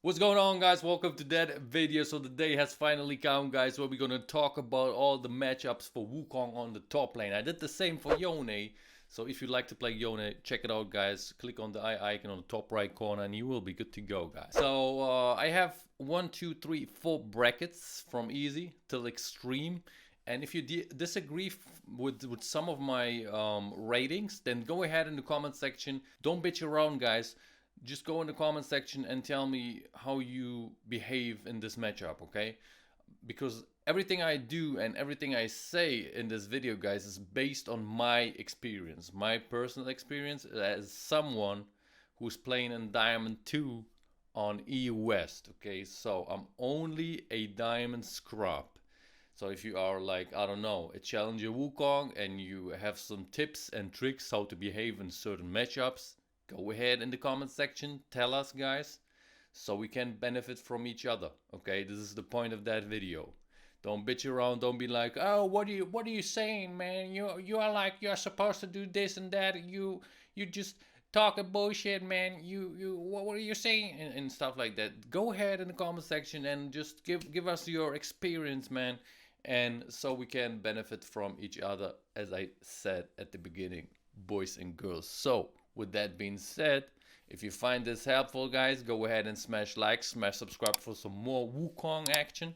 What's going on, guys? Welcome to that video. So the day has finally come, guys, where we're gonna talk about all the matchups for Wukong on the top lane. I did the same for Yone. So if you like to play Yone, check it out, guys. Click on the eye icon on the top right corner and you will be good to go, guys. So I have 1, 2, 3, 4 brackets from easy till extreme. And if you disagree with some of my ratings, then go ahead in the comment section. Don't bitch around, guys. Just go in the comment section and tell me how you behave in this matchup, okay? Because everything I do and everything I say in this video, guys, is based on my experience, my personal experience as someone who's playing in Diamond 2 on EU West, okay? So I'm only a Diamond scrub. So if you are like, I don't know, a challenger Wukong and you have some tips and tricks how to behave in certain matchups, go ahead in the comment section, tell us, guys, so we can benefit from each other. Okay, this is the point of that video. Don't bitch around. Don't be like, oh, what are you saying, man? You are like, you're supposed to do this and that. You just talking bullshit, man. What are you saying and stuff like that. Go ahead in the comment section and just give us your experience, man, and so we can benefit from each other, as I said at the beginning, boys and girls. So with that being said, if you find this helpful, guys, go ahead and smash like, smash subscribe for some more Wukong action,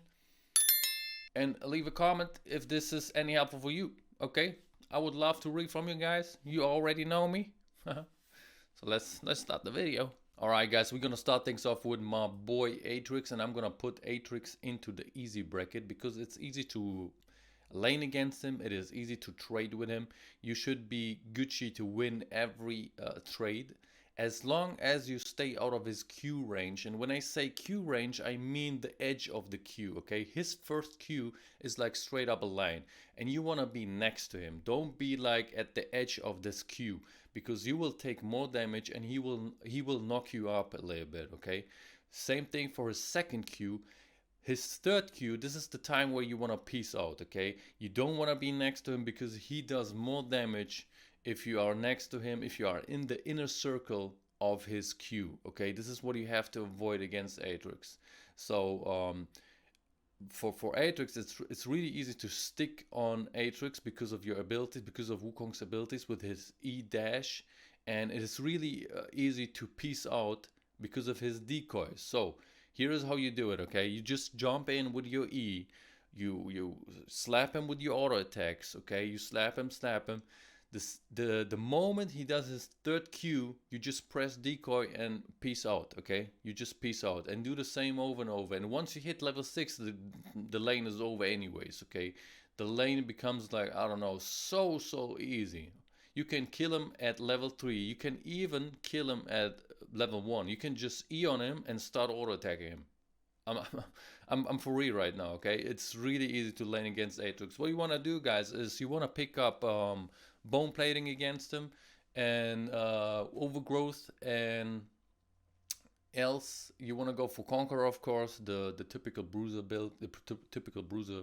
and leave a comment if this is any helpful for you. Okay, I would love to read from you guys. You already know me. So let's start the video. Alright, guys, we're gonna start things off with my boy Aatrox, and I'm gonna put Aatrox into the easy bracket because it's easy to lane against him. It is easy to trade with him. You should be Gucci to win every trade as long as you stay out of his Q range. And when I say Q range, I mean the edge of the Q, okay? His first Q is like straight up a line and you want to be next to him. Don't be like at the edge of this Q because you will take more damage and he will knock you up a little bit, okay? Same thing for his second Q. His third Q, this is the time where you want to peace out, okay? You don't want to be next to him because he does more damage if you are next to him, if you are in the inner circle of his Q, okay? This is what you have to avoid against Aatrox. So for Aatrox, it's really easy to stick on Aatrox because of your abilities, because of Wukong's abilities with his E dash, and it is really easy to peace out because of his decoys. So here is how you do it, okay? You just jump in with your E. You slap him with your auto attacks, okay? You slap him. The moment he does his third Q, you just press decoy and peace out, okay? You just peace out and do the same over and over. And once you hit level 6, the lane is over anyways, okay? The lane becomes like, I don't know, so easy. You can kill him at level 3. You can even kill him at level 1. You can just E on him and start auto attacking him. I'm for real right now, okay? It's really easy to lane against Aatrox. What you want to do, guys, is you want to pick up bone plating against him and overgrowth, and else you want to go for Conqueror, of course, the typical bruiser build, the typical bruiser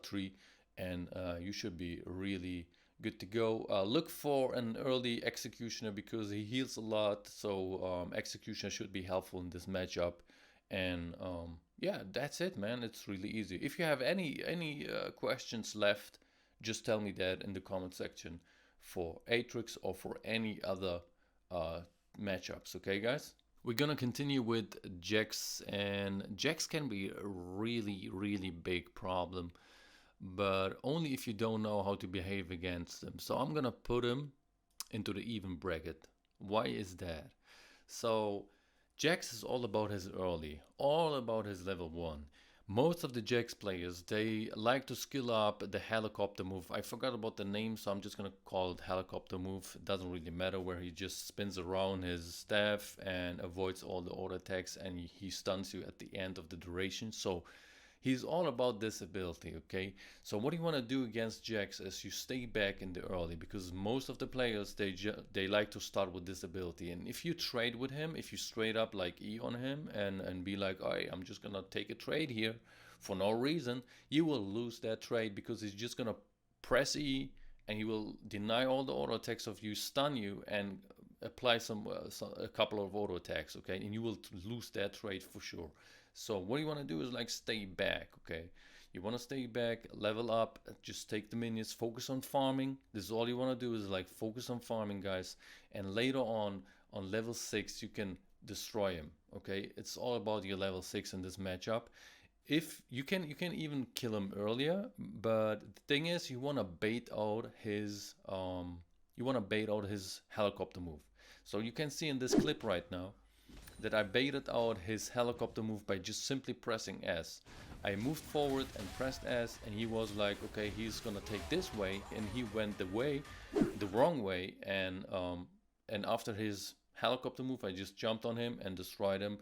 tree, and you should be really good to go. Look for an early Executioner because he heals a lot, so Executioner should be helpful in this matchup. And yeah, that's it, man. It's really easy. If you have any questions left, just tell me that in the comment section for Aatrox or for any other matchups, okay, guys? We're gonna continue with Jayce, and Jayce can be a really big problem, but only if you don't know how to behave against them. So I'm gonna put him into the even bracket. Why is that? So Jayce is all about his early, all about his level 1. Most of the Jayce players, they like to skill up the helicopter move. I forgot about the name, so I'm just gonna call it helicopter move. It doesn't really matter, where he just spins around his staff and avoids all the auto attacks and he stuns you at the end of the duration. So he's all about this ability, okay? So what you want to do against Jayce is you stay back in the early, because most of the players, they like to start with this ability. And if you trade with him, if you straight up like E on him and be like, alright, I'm just gonna take a trade here for no reason, you will lose that trade because he's just gonna press E and he will deny all the auto attacks of you, stun you, and apply a couple of auto attacks, okay, and you will lose that trade for sure. So what you want to do is like stay back, okay. You want to stay back, level up, just take the minions, focus on farming. This is all you want to do is like focus on farming, guys, and later on level 6 you can destroy him, okay. It's all about your level 6 in this matchup. If you can even kill him earlier, but the thing is you want to bait out his helicopter move. So you can see in this clip right now that I baited out his helicopter move by just simply pressing S. I moved forward and pressed S, and he was like, okay, he's gonna take this way, and he went the wrong way, and after his helicopter move, I just jumped on him and destroyed him.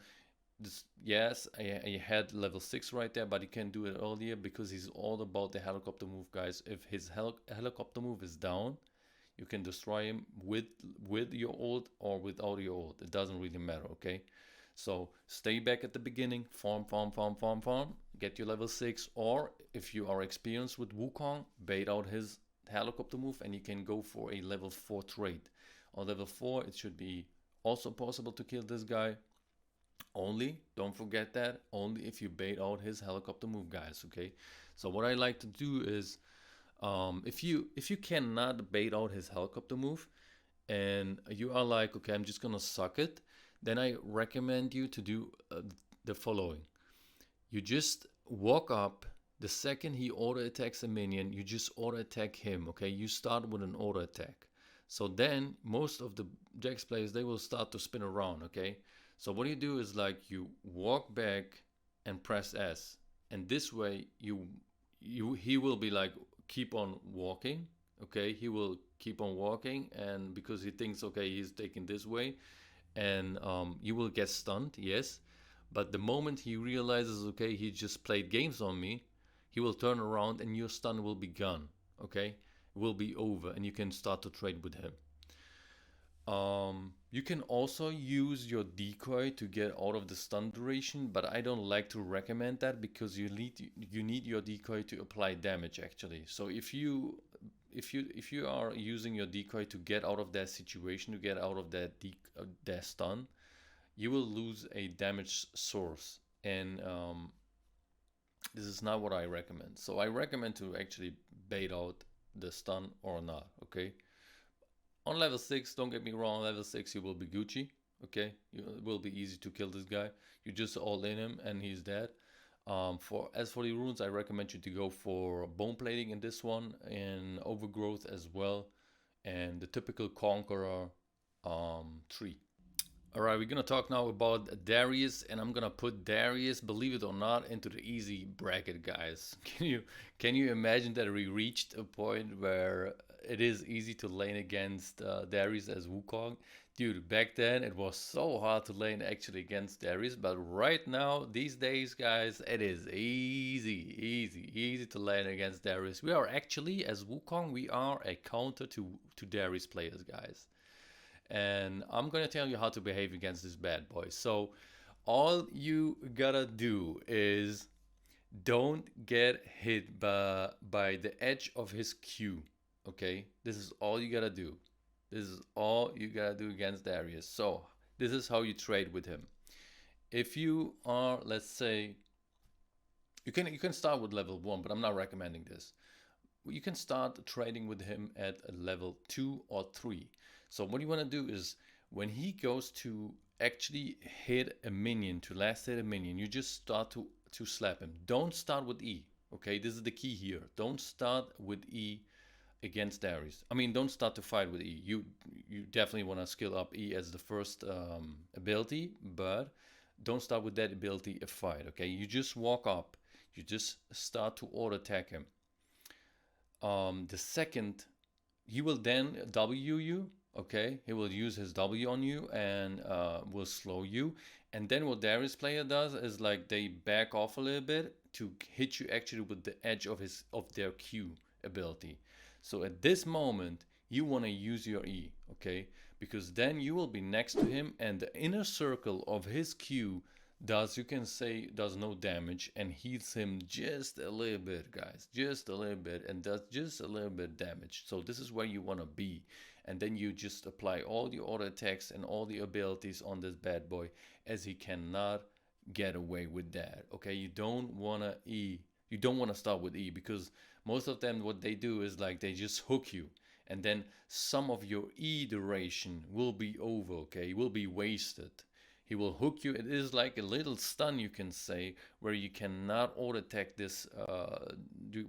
Yes, I had level 6 right there, but he can do it earlier because he's all about the helicopter move, guys. If his helicopter move is down, you can destroy him with your ult or without your ult. It doesn't really matter, okay? So stay back at the beginning, farm, get your level 6, or if you are experienced with Wukong, bait out his helicopter move and you can go for a level 4 trade. On level 4, it should be also possible to kill this guy. Only, don't forget that, only if you bait out his helicopter move, guys, okay? So what I like to do is, if you cannot bait out his helicopter move and you are like, okay, I'm just gonna suck it, then I recommend you to do the following. You just walk up. The second he auto attacks a minion, you just auto attack him, okay? You start with an auto attack. So then most of the Jax players, they will start to spin around, okay? So what you do is like you walk back and press S, and this way he will be like, keep on walking, okay? He will keep on walking, and because he thinks, okay, he's taking this way, and you will get stunned, yes. But the moment he realizes, okay, he just played games on me, he will turn around and your stun will be gone, okay? It will be over, and you can start to trade with him. You can also use your decoy to get out of the stun duration, but I don't like to recommend that because you need your decoy to apply damage actually. So if you are using your decoy to get out of that situation, to get out of that stun, you will lose a damage source, and this is not what I recommend. So I recommend to actually bait out the stun or not, okay? On level 6, don't get me wrong, level 6 you will be Gucci, okay? It will be easy to kill this guy. You just all in him and he's dead. As for the runes, I recommend you to go for bone plating in this one, and overgrowth as well, and the typical conqueror tree. Alright, we're gonna talk now about Darius, and I'm gonna put Darius, believe it or not, into the easy bracket, guys. Can you imagine that we reached a point where it is easy to lane against Darius as Wukong? Dude, back then it was so hard to lane actually against Darius, but right now, these days, guys, it is easy to lane against Darius. We are actually, as Wukong, we are a counter to Darius players, guys. And I'm gonna tell you how to behave against this bad boy. So all you gotta do is don't get hit by the edge of his Q, okay? This is all you gotta do. This is all you gotta do against Darius. So this is how you trade with him. If you are, let's say, you can start with level 1, but I'm not recommending this. You can start trading with him at a level 2 or 3. So what you want to do is when he goes to actually hit a minion, to last hit a minion, you just start to slap him. Don't start with E, okay? This is the key here. Don't start with E against Darius. I mean, don't start to fight with E. You definitely want to skill up E as the first ability, but don't start with that ability a fight, okay? You just walk up. You just start to auto attack him. The second, he will then W you, okay? He will use his W on you and will slow you. And then what Darius player does is like they back off a little bit to hit you actually with the edge of their Q ability. So at this moment, you want to use your E, okay? Because then you will be next to him and the inner circle of his Q does no damage and heals him just a little bit, guys, just a little bit, and does just a little bit damage. So this is where you want to be. and then you just apply all the auto attacks and all the abilities on this bad boy, as he cannot get away with that. Okay, you don't want to start with E, because most of them, what they do is like they just hook you, and then some of your E duration will be over. Okay, will be wasted. He will hook you. It is like a little stun, you can say, where you cannot auto attack this,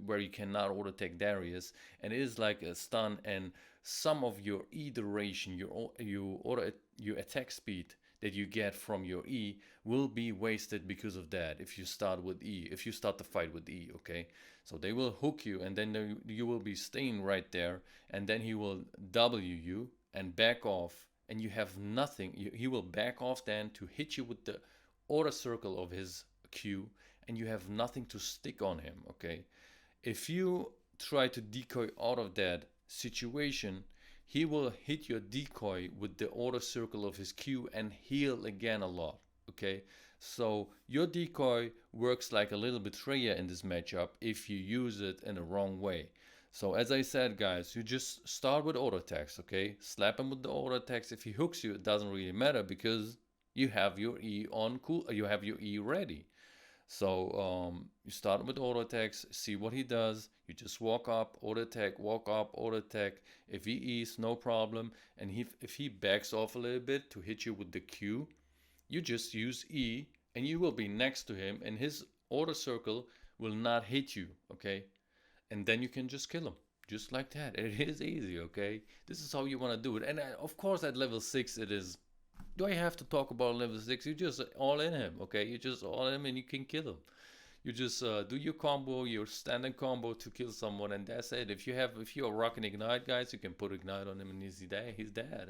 where you cannot auto attack Darius, and it is like a stun, and some of your E duration, your attack speed that you get from your E will be wasted because of that. If you start with E, if you start the fight with E, okay, so they will hook you, and then you will be staying right there, and then he will W you and back off, and you have nothing. He will back off then to hit you with the auto circle of his Q, and you have nothing to stick on him. Okay, if you try to decoy out of that situation, he will hit your decoy with the auto circle of his Q and heal again a lot. Okay, so your decoy works like a little betrayer in this matchup if you use it in the wrong way. So as I said, guys, you just start with auto attacks, okay? Slap him with the auto attacks. If he hooks you, it doesn't really matter because you have your E on cool. You have your E ready. So you start with auto attacks, see what he does. You just walk up, auto attack, walk up, auto attack. If he E's, no problem. And if he backs off a little bit to hit you with the Q, you just use E, and you will be next to him, and his auto circle will not hit you, okay? And then you can just kill him, just like that. It is easy, okay? This is how you want to do it. And of course, at level 6, it is... Do I have to talk about level 6? You just all in him, okay? You just all in him and you can kill him. You just do your combo, your standard combo to kill someone, and that's it. If you're rocking Ignite, guys, you can put Ignite on him and he's dead.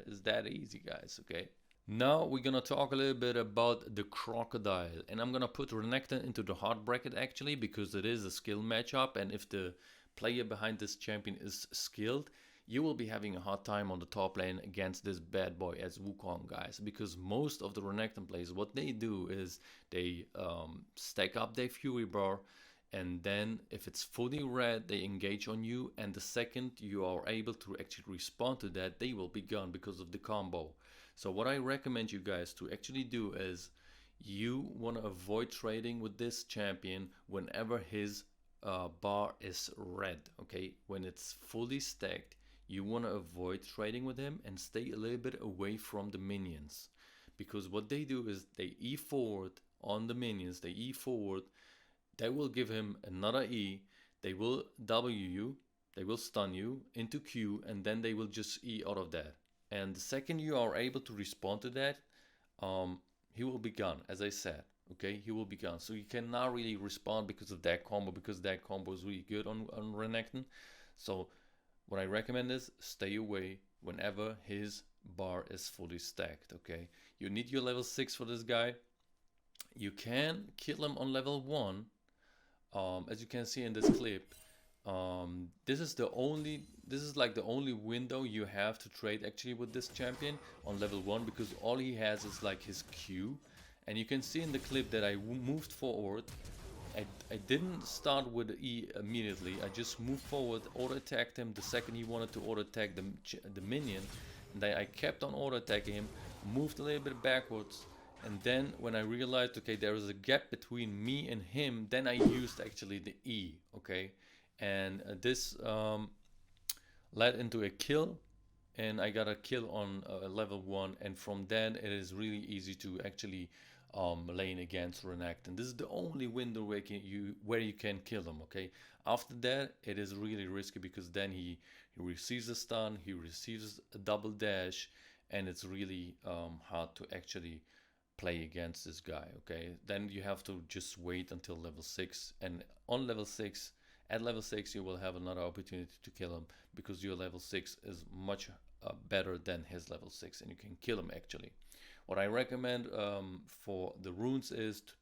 It's that easy, guys, okay? Now we're gonna talk a little bit about the Crocodile, and I'm gonna put Renekton into the hard bracket actually, because it is a skill matchup, and if the player behind this champion is skilled, you will be having a hard time on the top lane against this bad boy as Wukong, guys, because most of the Renekton players, what they do is they stack up their Fury bar, and then if it's fully red, they engage on you, and the second you are able to actually respond to that, they will be gone because of the combo. So what I recommend you guys to actually do is you want to avoid trading with this champion whenever his bar is red, okay? When it's fully stacked, you want to avoid trading with him and stay a little bit away from the minions. Because what they do is they E forward on the minions, they E forward, they will give him another E, they will W you, they will stun you into Q, and then they will just E out of that. And the second you are able to respond to that, he will be gone, as I said. Okay, he will be gone. So you cannot really respond because of that combo, because that combo is really good on Renekton. So what I recommend is stay away whenever his bar is fully stacked. Okay, you need your level 6 for this guy. You can kill him on level 1, as you can see in this clip. This is like the only window you have to trade actually with this champion on level 1, because all he has is like his Q, and you can see in the clip that I moved forward. I didn't start with E immediately. I just moved forward, auto attacked him the second he wanted to auto attack the minion, and I kept on auto attacking him, moved a little bit backwards, and then when I realized, okay, there is a gap between me and him, then I used actually the E, okay? And this led into a kill, and I got a kill on level 1, and from then it is really easy to actually lane against Renekton. This is the only window where you can kill him, okay? After that, it is really risky, because then he receives a stun, he receives a double dash, and it's really hard to actually play against this guy, okay? Then you have to just wait until level 6, and on level 6, at level 6, you will have another opportunity to kill him, because your level 6 is much better than his level 6, and you can kill him actually. What I recommend for the runes is to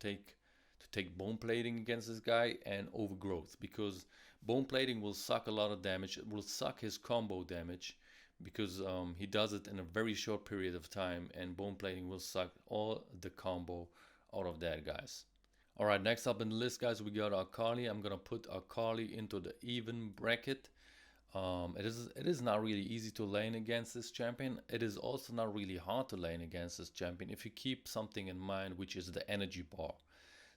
take bone plating against this guy and overgrowth, because bone plating will suck a lot of damage. It will suck his combo damage, because he does it in a very short period of time, and bone plating will suck all the combo out of that, guys. Alright, next up in the list, guys, we got Akali. I'm gonna put Akali into the even bracket. It is not really easy to lane against this champion. It is also not really hard to lane against this champion if you keep something in mind, which is the energy bar.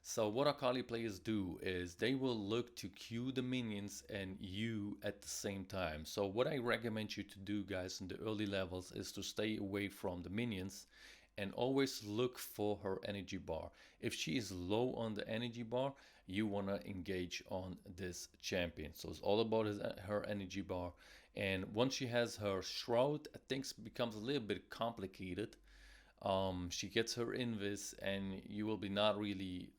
So what Akali players do is they will look to queue the minions and you at the same time. So what I recommend you to do, guys, in the early levels is to stay away from the minions and always look for her energy bar. If she is low on the energy bar, you want to engage on this champion. So it's all about her energy bar. And once she has her shroud, things becomes a little bit complicated. She gets her invis and you will be not really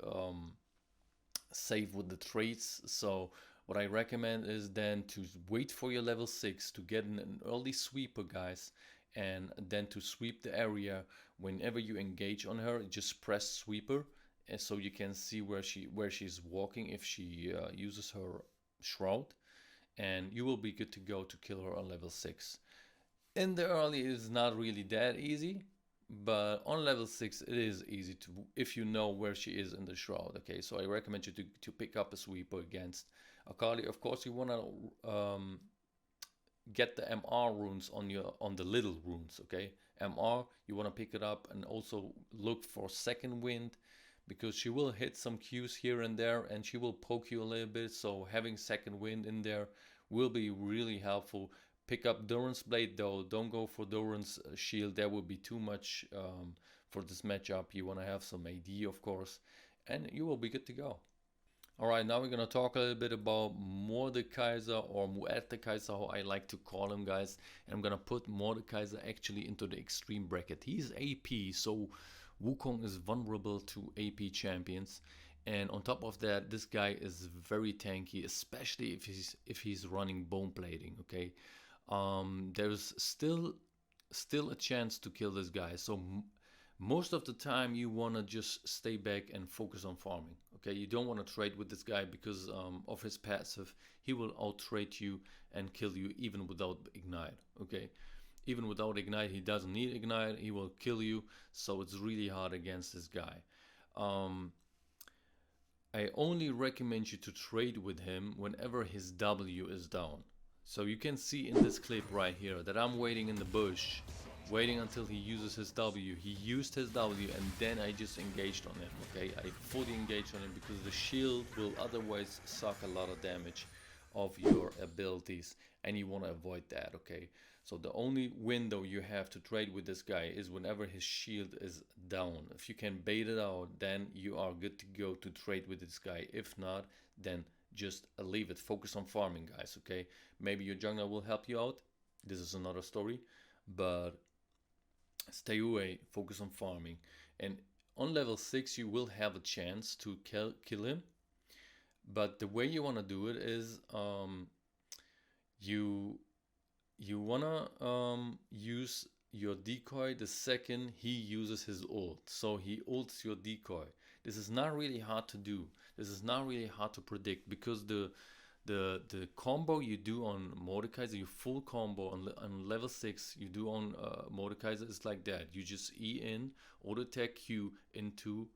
safe with the traits. So what I recommend is then to wait for your level 6 to get an early sweeper, guys, and then to sweep the area. Whenever you engage on her, just press sweeper, and so you can see where she's walking if she uses her shroud, and you will be good to go to kill her on level 6. In the early, it is not really that easy, but on level 6 it is easy to, if you know where she is in the shroud. Okay, so I recommend you to pick up a sweeper against Akali. Of course, you want to get the MR runes on the little runes. Okay, MR, you want to pick it up, and also look for second wind, because she will hit some Qs here and there and she will poke you a little bit. So having second wind in there will be really helpful. Pick up Doran's Blade though. Don't go for Doran's Shield. That would be too much for this matchup. You want to have some AD, of course, and you will be good to go. Alright, now we're going to talk a little bit about Mordekaiser, or Mordekaiser, how I like to call him, guys. And I'm going to put Mordekaiser actually into the extreme bracket. He's AP, so Wukong is vulnerable to AP champions. And on top of that, this guy is very tanky, especially if he's running bone plating, okay? There's still a chance to kill this guy. So most of the time you want to just stay back and focus on farming. Okay, you don't want to trade with this guy because of his passive. He will out trade you and kill you even without ignite. Okay, even without ignite, he doesn't need ignite. He will kill you. So it's really hard against this guy. I only recommend you to trade with him whenever his W is down. So you can see in this clip right here that I'm waiting in the bush, waiting until he uses his W. He used his W and then I just engaged on him, okay? I fully engaged on him because the shield will otherwise suck a lot of damage of your abilities and you want to avoid that, okay? So the only window you have to trade with this guy is whenever his shield is down. If you can bait it out, then you are good to go to trade with this guy. If not, then just leave it. Focus on farming, guys, okay? Maybe your jungler will help you out. This is another story, but stay away, focus on farming. And on level 6 you will have a chance to kill him, but the way you want to do it is you want to use your decoy the second he uses his ult. So he ults your decoy. This is not really hard to do. This is not really hard to predict, because the combo you do on Mordekaiser, your full combo on level 6 you do on Mordekaiser is like that. You just E in, auto attack Q into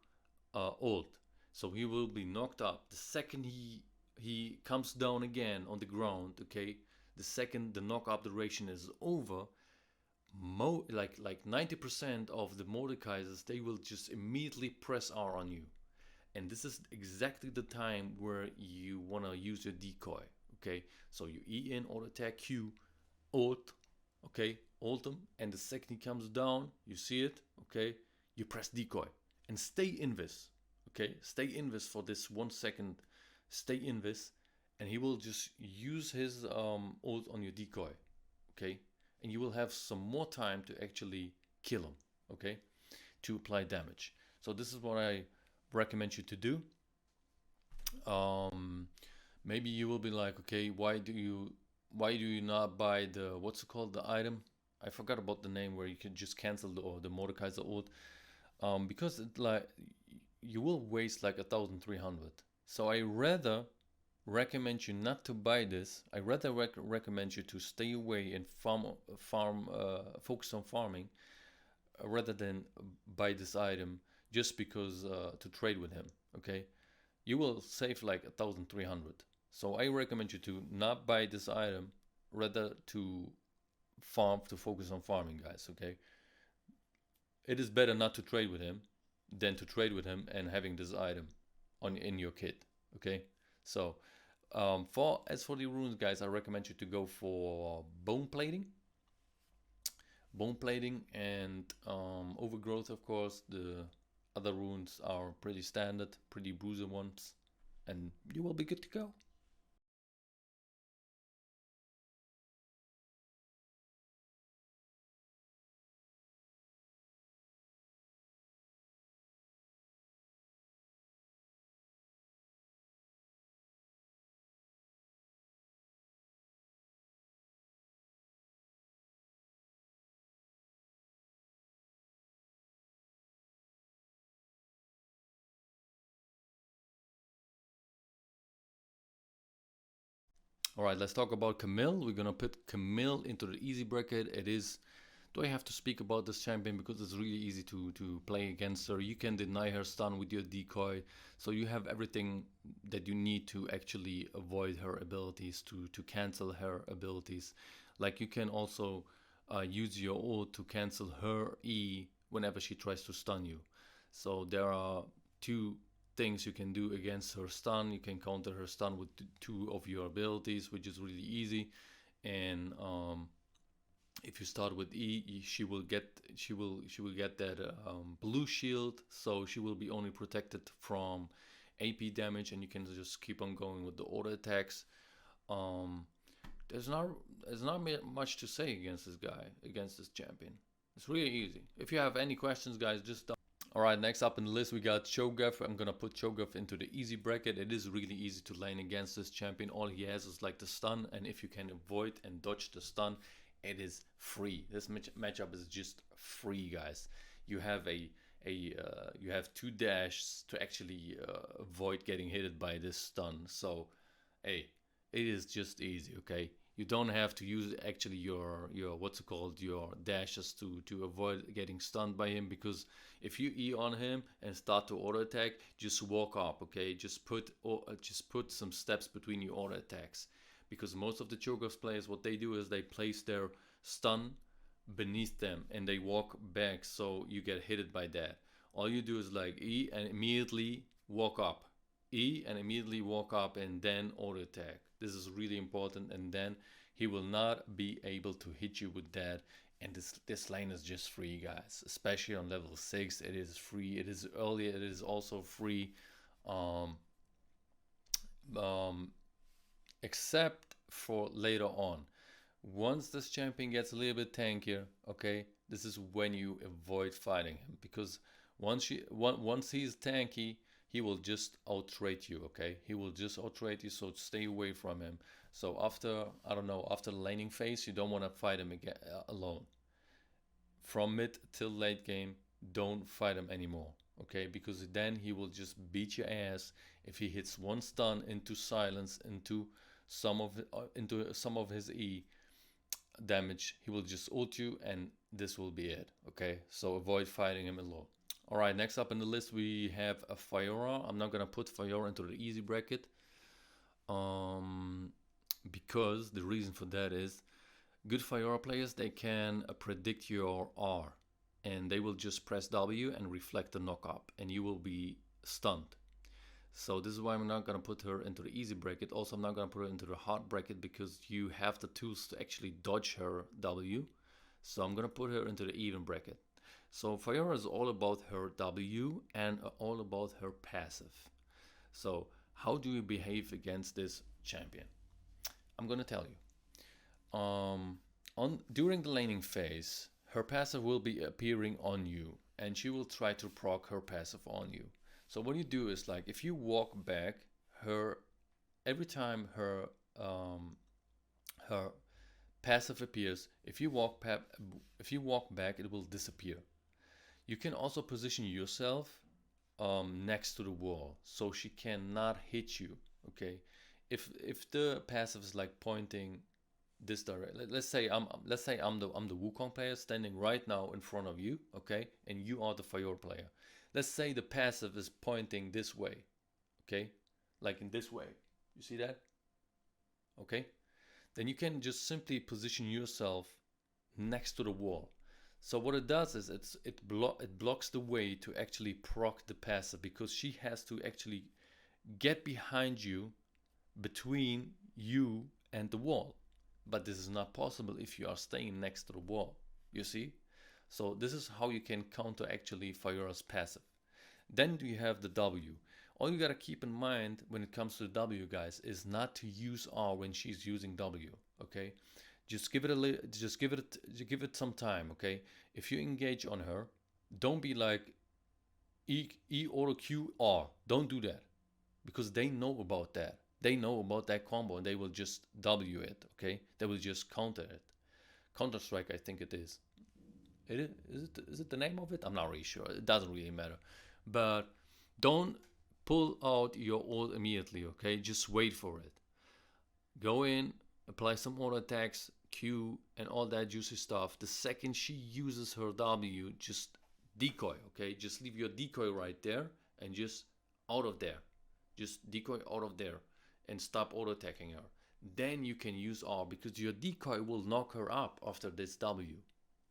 ult. So he will be knocked up. The second he comes down again on the ground, okay, the second the knockup duration is over, like 90% of the Mordekaisers, they will just immediately press R on you. And this is exactly the time where you want to use your decoy, okay? So you E in, auto attack Q, ult, okay? Ult him, and the second he comes down, you see it, okay? You press decoy and stay invis, okay? Stay invis for this 1 second, stay invis, and he will just use his ult on your decoy, okay? And you will have some more time to actually kill him, okay? To apply damage. So this is what I recommend you to do. Maybe you will be like, okay, why do you not buy the, what's it called, the item? I forgot about the name where you can just cancel the Mordekaiser ult. Because it, like, you will waste like 1,300. So I rather recommend you not to buy this. I rather recommend you to stay away and focus on farming rather than buy this item just because to trade with him, okay? You will save like 1,300. So I recommend you to not buy this item rather to farm, to focus on farming, guys. Okay, it is better not to trade with him than to trade with him and having this item on in your kit. Okay, so as for the runes, guys, I recommend you to go for bone plating. Bone plating and overgrowth, of course. The other runes are pretty standard, pretty bruiser ones, and you will be good to go. All right, let's talk about Camille. We're gonna put Camille into the easy bracket. It is. Do I have to speak about this champion because it's really easy to play against her? You can deny her stun with your decoy, so you have everything that you need to actually avoid her abilities, to cancel her abilities. Like you can also use your ult to cancel her E whenever she tries to stun you. So there are two things you can do against her stun. You can counter her stun with two of your abilities, which is really easy. And if you start with E, she will get that blue shield, so she will be only protected from AP damage, and you can just keep on going with the auto attacks. Um, there's not much to say against this guy, against this champion. It's really easy. If you have any questions, guys, just Alright, next up in the list we got Cho'Gath. I'm gonna put Cho'Gath into the easy bracket. It is really easy to lane against this champion. All he has is like the stun, and if you can avoid and dodge the stun, it is free. This matchup is just free, guys. You have you have two dashes to actually avoid getting hit by this stun. So, hey, it is just easy, okay? You don't have to use actually your what's it called, your dashes to avoid getting stunned by him, because if you E on him and start to auto attack, just walk up, okay? Just put some steps between your auto attacks, because most of the Cho'Gath players, what they do is they place their stun beneath them and they walk back, so you get hit by that. All you do is like E and immediately walk up, E and immediately walk up, and then auto attack. This is really important, and then he will not be able to hit you with that. And this lane is just free, guys. Especially on level 6, it is free. It is early. It is also free, um, um, except for later on. Once this champion gets a little bit tankier, okay, this is when you avoid fighting him, because once he's tanky, he will just outrate you, okay? He will just outrate you, so stay away from him. So after, I don't know, after the laning phase, you don't want to fight him again alone. From mid till late game, don't fight him anymore, okay? Because then he will just beat your ass. If he hits one stun into silence, into some of his E damage, he will just ult you, and this will be it, okay? So avoid fighting him alone. Alright, next up in the list we have a Fiora. I'm not gonna put Fiora into the easy bracket, because the reason for that is good Fiora players, they can predict your R, and they will just press W and reflect the knock up, and you will be stunned. So this is why I'm not gonna put her into the easy bracket. Also, I'm not gonna put her into the hard bracket, because you have the tools to actually dodge her W. So I'm gonna put her into the even bracket. So Fiora is all about her W and all about her passive. So how do you behave against this champion? I'm gonna tell you. During the laning phase, her passive will be appearing on you, and she will try to proc her passive on you. So what you do is, like, if you walk back, every time her passive appears, if you walk back, it will disappear. You can also position yourself next to the wall, so she cannot hit you. Okay, if the passive is like pointing this direction, let's say I'm the Wukong player standing right now in front of you, okay, and you are the Fiora player. Let's say the passive is pointing this way, okay, like in this way. You see that? Okay, then you can just simply position yourself next to the wall. So what it does is it blocks the way to actually proc the passive, because she has to actually get behind you, between you and the wall. But this is not possible if you are staying next to the wall, you see? So this is how you can counter actually Fiora's passive. Then you have the W. All you gotta keep in mind when it comes to the W, guys, is not to use R when she's using W, okay? Just give it some time, okay? If you engage on her, don't be like E auto Q R. Don't do that, because they know about that. They know about that combo, and they will just W it, okay? They will just counter it. Counter Strike, I think it is. Is it the name of it? I'm not really sure. It doesn't really matter. But don't pull out your ult immediately, okay? Just wait for it. Go in, apply some auto attacks, Q, and all that juicy stuff. The second she uses her W, just decoy, okay? Just leave your decoy right there and just out of there. Just decoy out of there and stop auto attacking her. Then you can use R, because your decoy will knock her up after this W,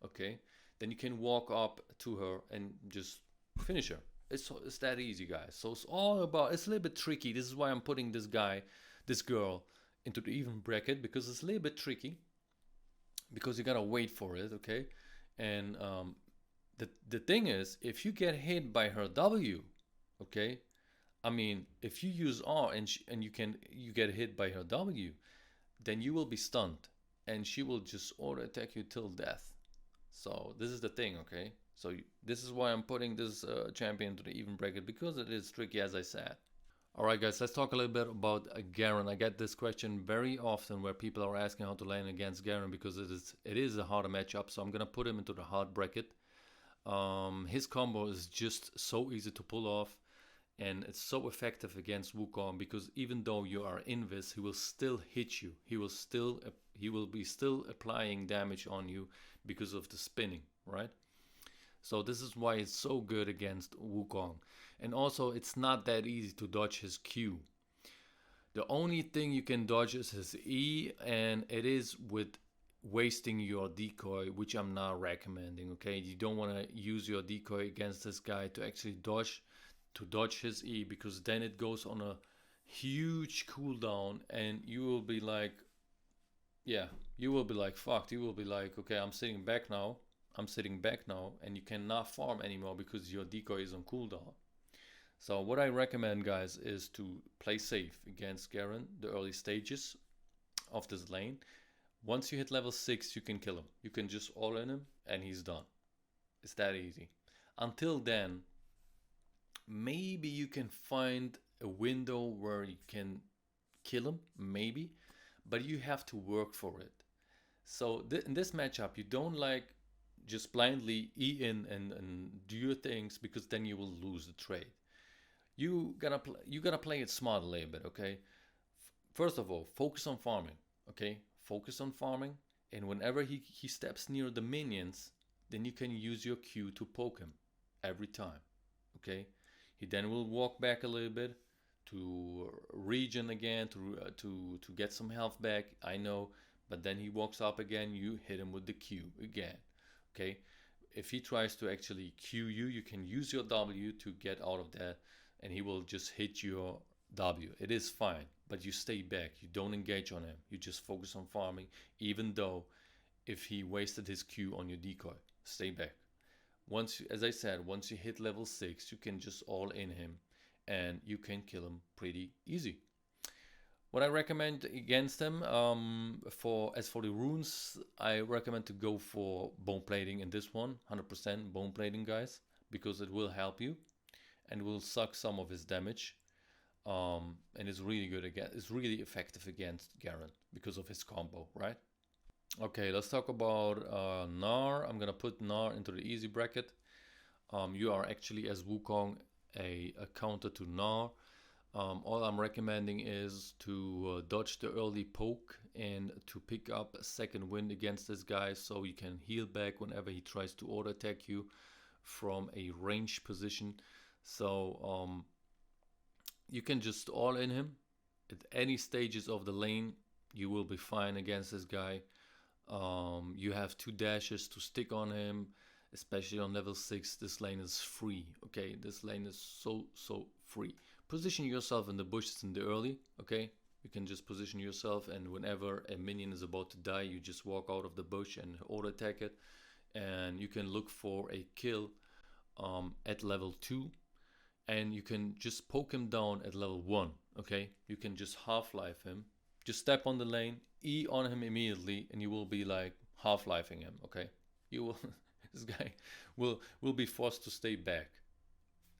okay? Then you can walk up to her and just finish her. It's that easy, guys. So it's all about, it's a little bit tricky. This is why I'm putting this girl into the even bracket, because it's a little bit tricky, because you gotta wait for it, okay? And the thing is, if you get hit by her W, okay, I mean, if you use R and you get hit by her W, then you will be stunned, and she will just auto attack you till death. So this is the thing, okay? So this is why I'm putting this champion to the even bracket, because it is tricky, as I said. Alright guys, let's talk a little bit about Garen. I get this question very often, where people are asking how to lane against Garen, because it is a harder matchup. So I'm gonna put him into the hard bracket. His combo is just so easy to pull off, and it's so effective against Wukong, because even though you are invis, he will still hit you. He will be still applying damage on you because of the spinning, right? So this is why it's so good against Wukong. And also, it's not that easy to dodge his Q. The only thing you can dodge is his E, and it is with wasting your decoy, which I'm not recommending, okay? You don't want to use your decoy against this guy to actually dodge his E, because then it goes on a huge cooldown, and you will be like, yeah, you will be like fucked. You will be like, okay, I'm sitting back now, and you cannot farm anymore because your decoy is on cooldown. So what I recommend, guys, is to play safe against Garen the early stages of this lane. Once you hit level 6, you can kill him. You can just all in him and he's done. It's that easy. Until then, maybe you can find a window where you can kill him, maybe, but you have to work for it. So in this matchup, you don't like just blindly E in and do your things, because then you will lose the trade. You gotta play it smart a little bit, okay? First of all, focus on farming, okay? Focus on farming, and whenever he steps near the minions, then you can use your Q to poke him every time, okay? He then will walk back a little bit to regen again, to get some health back, I know, but then he walks up again, you hit him with the Q again, okay? If he tries to actually Q you, you can use your W to get out of that, and he will just hit your W. It is fine, but you stay back. You don't engage on him. You just focus on farming, even though if he wasted his Q on your decoy. Stay back. As I said, once you hit level 6, you can just all in him, and you can kill him pretty easy. What I recommend against him, as for the runes, I recommend to go for bone plating in this one. 100% bone plating, guys, because it will help you and will suck some of his damage. And it's really good it's really effective against Garen because of his combo, right? Okay, let's talk about Gnar. I'm gonna put Gnar into the easy bracket. You are actually, as Wukong, a counter to Gnar. All I'm recommending is to dodge the early poke and to pick up a second wind against this guy, so you can heal back whenever he tries to auto attack you from a range position. So you can just all in him at any stages of the lane. you will be fine against this guy. You have 2 dashes to stick on him, especially on level 6. This lane is free, okay? This lane is so free. Position yourself in the bushes in the early, okay? You can just position yourself, and whenever a minion is about to die, you just walk out of the bush and auto attack it. And you can look for a kill at level 2, and you can just poke him down at level 1, okay? You can just half-life him. Just step on the lane, E on him immediately, and you will be like half-lifing him, okay? You will, this guy will be forced to stay back.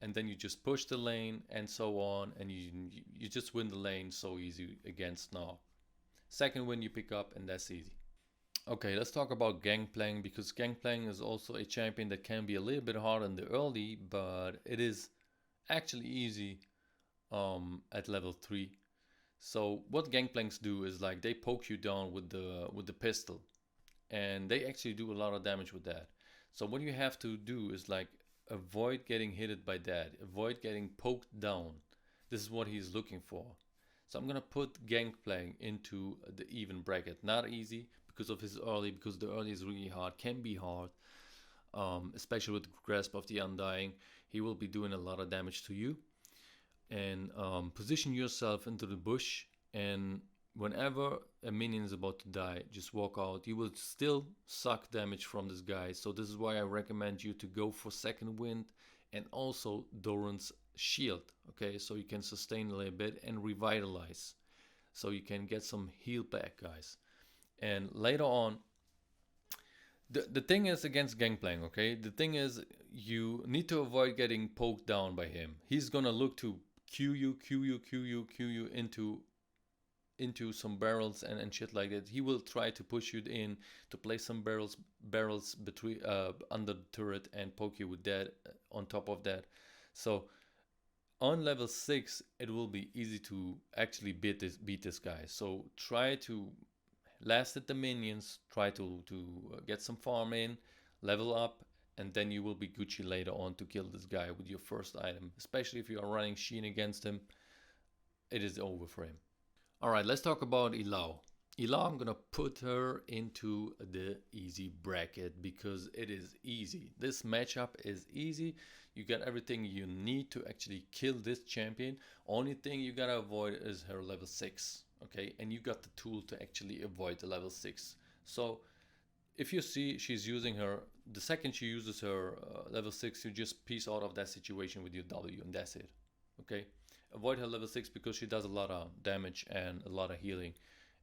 And then you just push the lane and so on, and you just win the lane so easy against Gnar. Second win you pick up, and that's easy. Okay, let's talk about Gangplank, because Gangplank is also a champion that can be a little bit hard in the early, but it is actually easy at level 3. So what Gangplanks do is like they poke you down with the pistol, and they actually do a lot of damage with that. So what you have to do is like avoid getting hit by that, avoid getting poked down. This is what he's looking for. So I'm gonna put Gangplank into the even bracket. Not easy because of his early, because the early is really hard, can be hard, especially with the Grasp of the Undying. He will be doing a lot of damage to you. And position yourself into the bush, and whenever a minion is about to die, just walk out. You will still suck damage from this guy, so this is why I recommend you to go for second wind and also Doran's shield, okay? So you can sustain a little bit and revitalize, so you can get some heal back, guys. And later on, the thing is against Gangplank, okay? The thing is you need to avoid getting poked down by him. He's gonna look to Q you into some barrels and shit like that. He will try to push you in to place some barrels between under the turret and poke you with that on top of that. So on level 6 it will be easy to actually beat this guy. So try to last at the minions, try to get some farm in, level up, and then you will be Gucci later on to kill this guy with your first item. Especially if you are running Sheen against him, it is over for him. Alright, let's talk about Illaoi. Illaoi, I'm gonna put her into the easy bracket because it is easy. This matchup is easy. You got everything you need to actually kill this champion. Only thing you gotta avoid is her level 6. Okay, and you got the tool to actually avoid the level 6. So if you see she's using her, the second she uses her level 6, you just piece out of that situation with your W, and that's it. Okay, avoid her level 6 because she does a lot of damage and a lot of healing,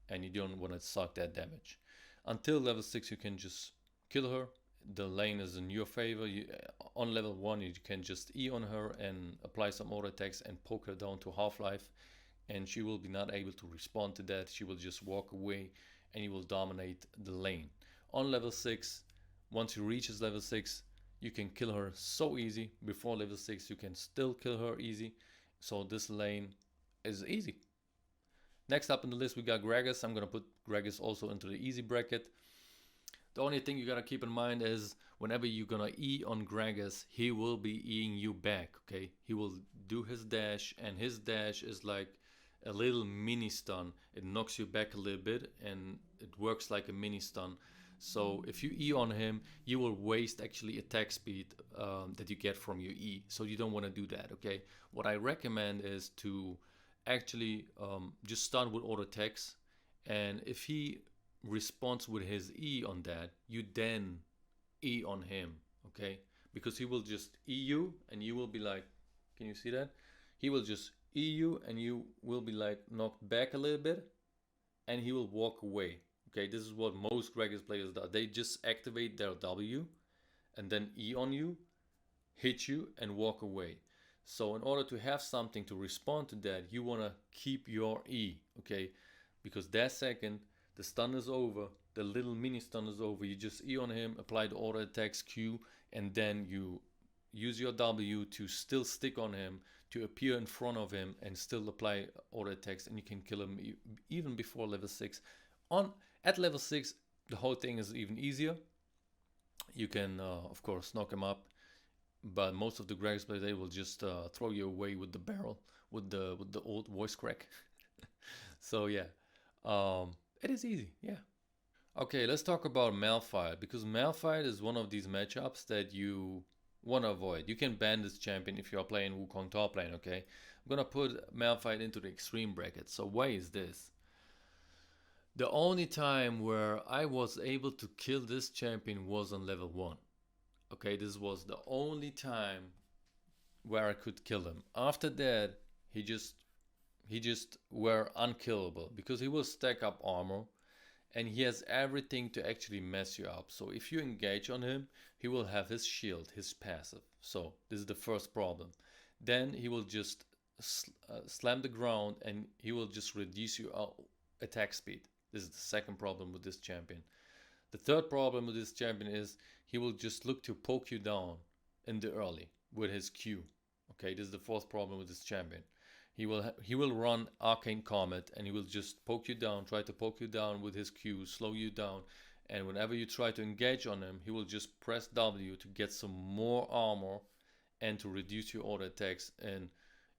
and you don't want to suck that damage. Until level 6 you can just kill her. The lane is in your favor. On level 1 you can just E on her and apply some auto attacks and poke her down to half-life, and she will be not able to respond to that. She will just walk away and you will dominate the lane. On level 6, once you reach level 6, you can kill her so easy. Before level 6 you can still kill her easy. So this lane is easy. Next up on the list we got Gragas. I'm gonna put Gragas also into the easy bracket. The only thing you gotta keep in mind is whenever you're gonna E on Gragas, he will be Eing you back, okay? He will do his dash, and his dash is like a little mini stun. It knocks you back a little bit and it works like a mini stun. So if you E on him, you will waste actually attack speed that you get from your E. So you don't want to do that, okay? What I recommend is to actually just start with auto attacks, and if he responds with his E on that, you then E on him, okay? Because he will just E you and you will be like, can you see that? He will just E you and you will be like knocked back a little bit and he will walk away. Okay, this is what most Gragas players do. They just activate their W and then E on you, hit you and walk away. So in order to have something to respond to that, you want to keep your E, okay? Because that second the stun is over, the little mini stun is over, you just E on him, apply the auto attacks Q, and then you use your W to still stick on him, to appear in front of him and still apply auto attacks, and you can kill him even before level 6. At level 6 the whole thing is even easier. You can of course knock him up, but most of the Gragas players, they will just throw you away with the barrel, with the old voice crack. So yeah, It is easy, yeah. Okay, let's talk about Malphite because Malphite is one of these matchups that you want to avoid. You can ban this champion if you are playing Wukong top lane, okay? I'm gonna put Malphite into the extreme bracket. So why is this? The only time where I was able to kill this champion was on level 1. Okay, this was the only time where I could kill him. After that, he just he just were unkillable because he will stack up armor and he has everything to actually mess you up. So if you engage on him, he will have his shield, his passive. So this is the first problem. Then he will just slam the ground and he will just reduce your attack speed. This is the second problem with this champion. The third problem with this champion is he will just look to poke you down in the early with his Q. Okay, this is the fourth problem with this champion. He will run Arcane Comet and he will just poke you down, try to poke you down with his Q, slow you down, and whenever you try to engage on him, he will just press W to get some more armor and to reduce your auto attacks, and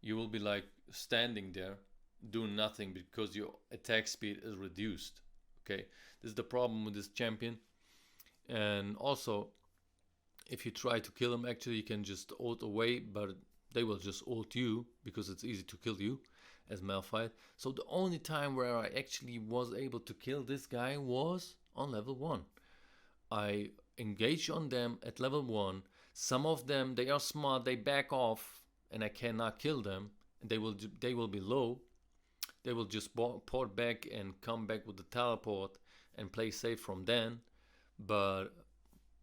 you will be like standing there doing nothing because your attack speed is reduced. Okay, this is the problem with this champion. And also, if you try to kill him, actually you can just ult away, but they will just ult you because it's easy to kill you as Malphite. So the only time where I actually was able to kill this guy was on level 1. I engage on them at level 1. Some of them, they are smart, they back off and I cannot kill them. They will be low. They will just port back and come back with the teleport and play safe from then. But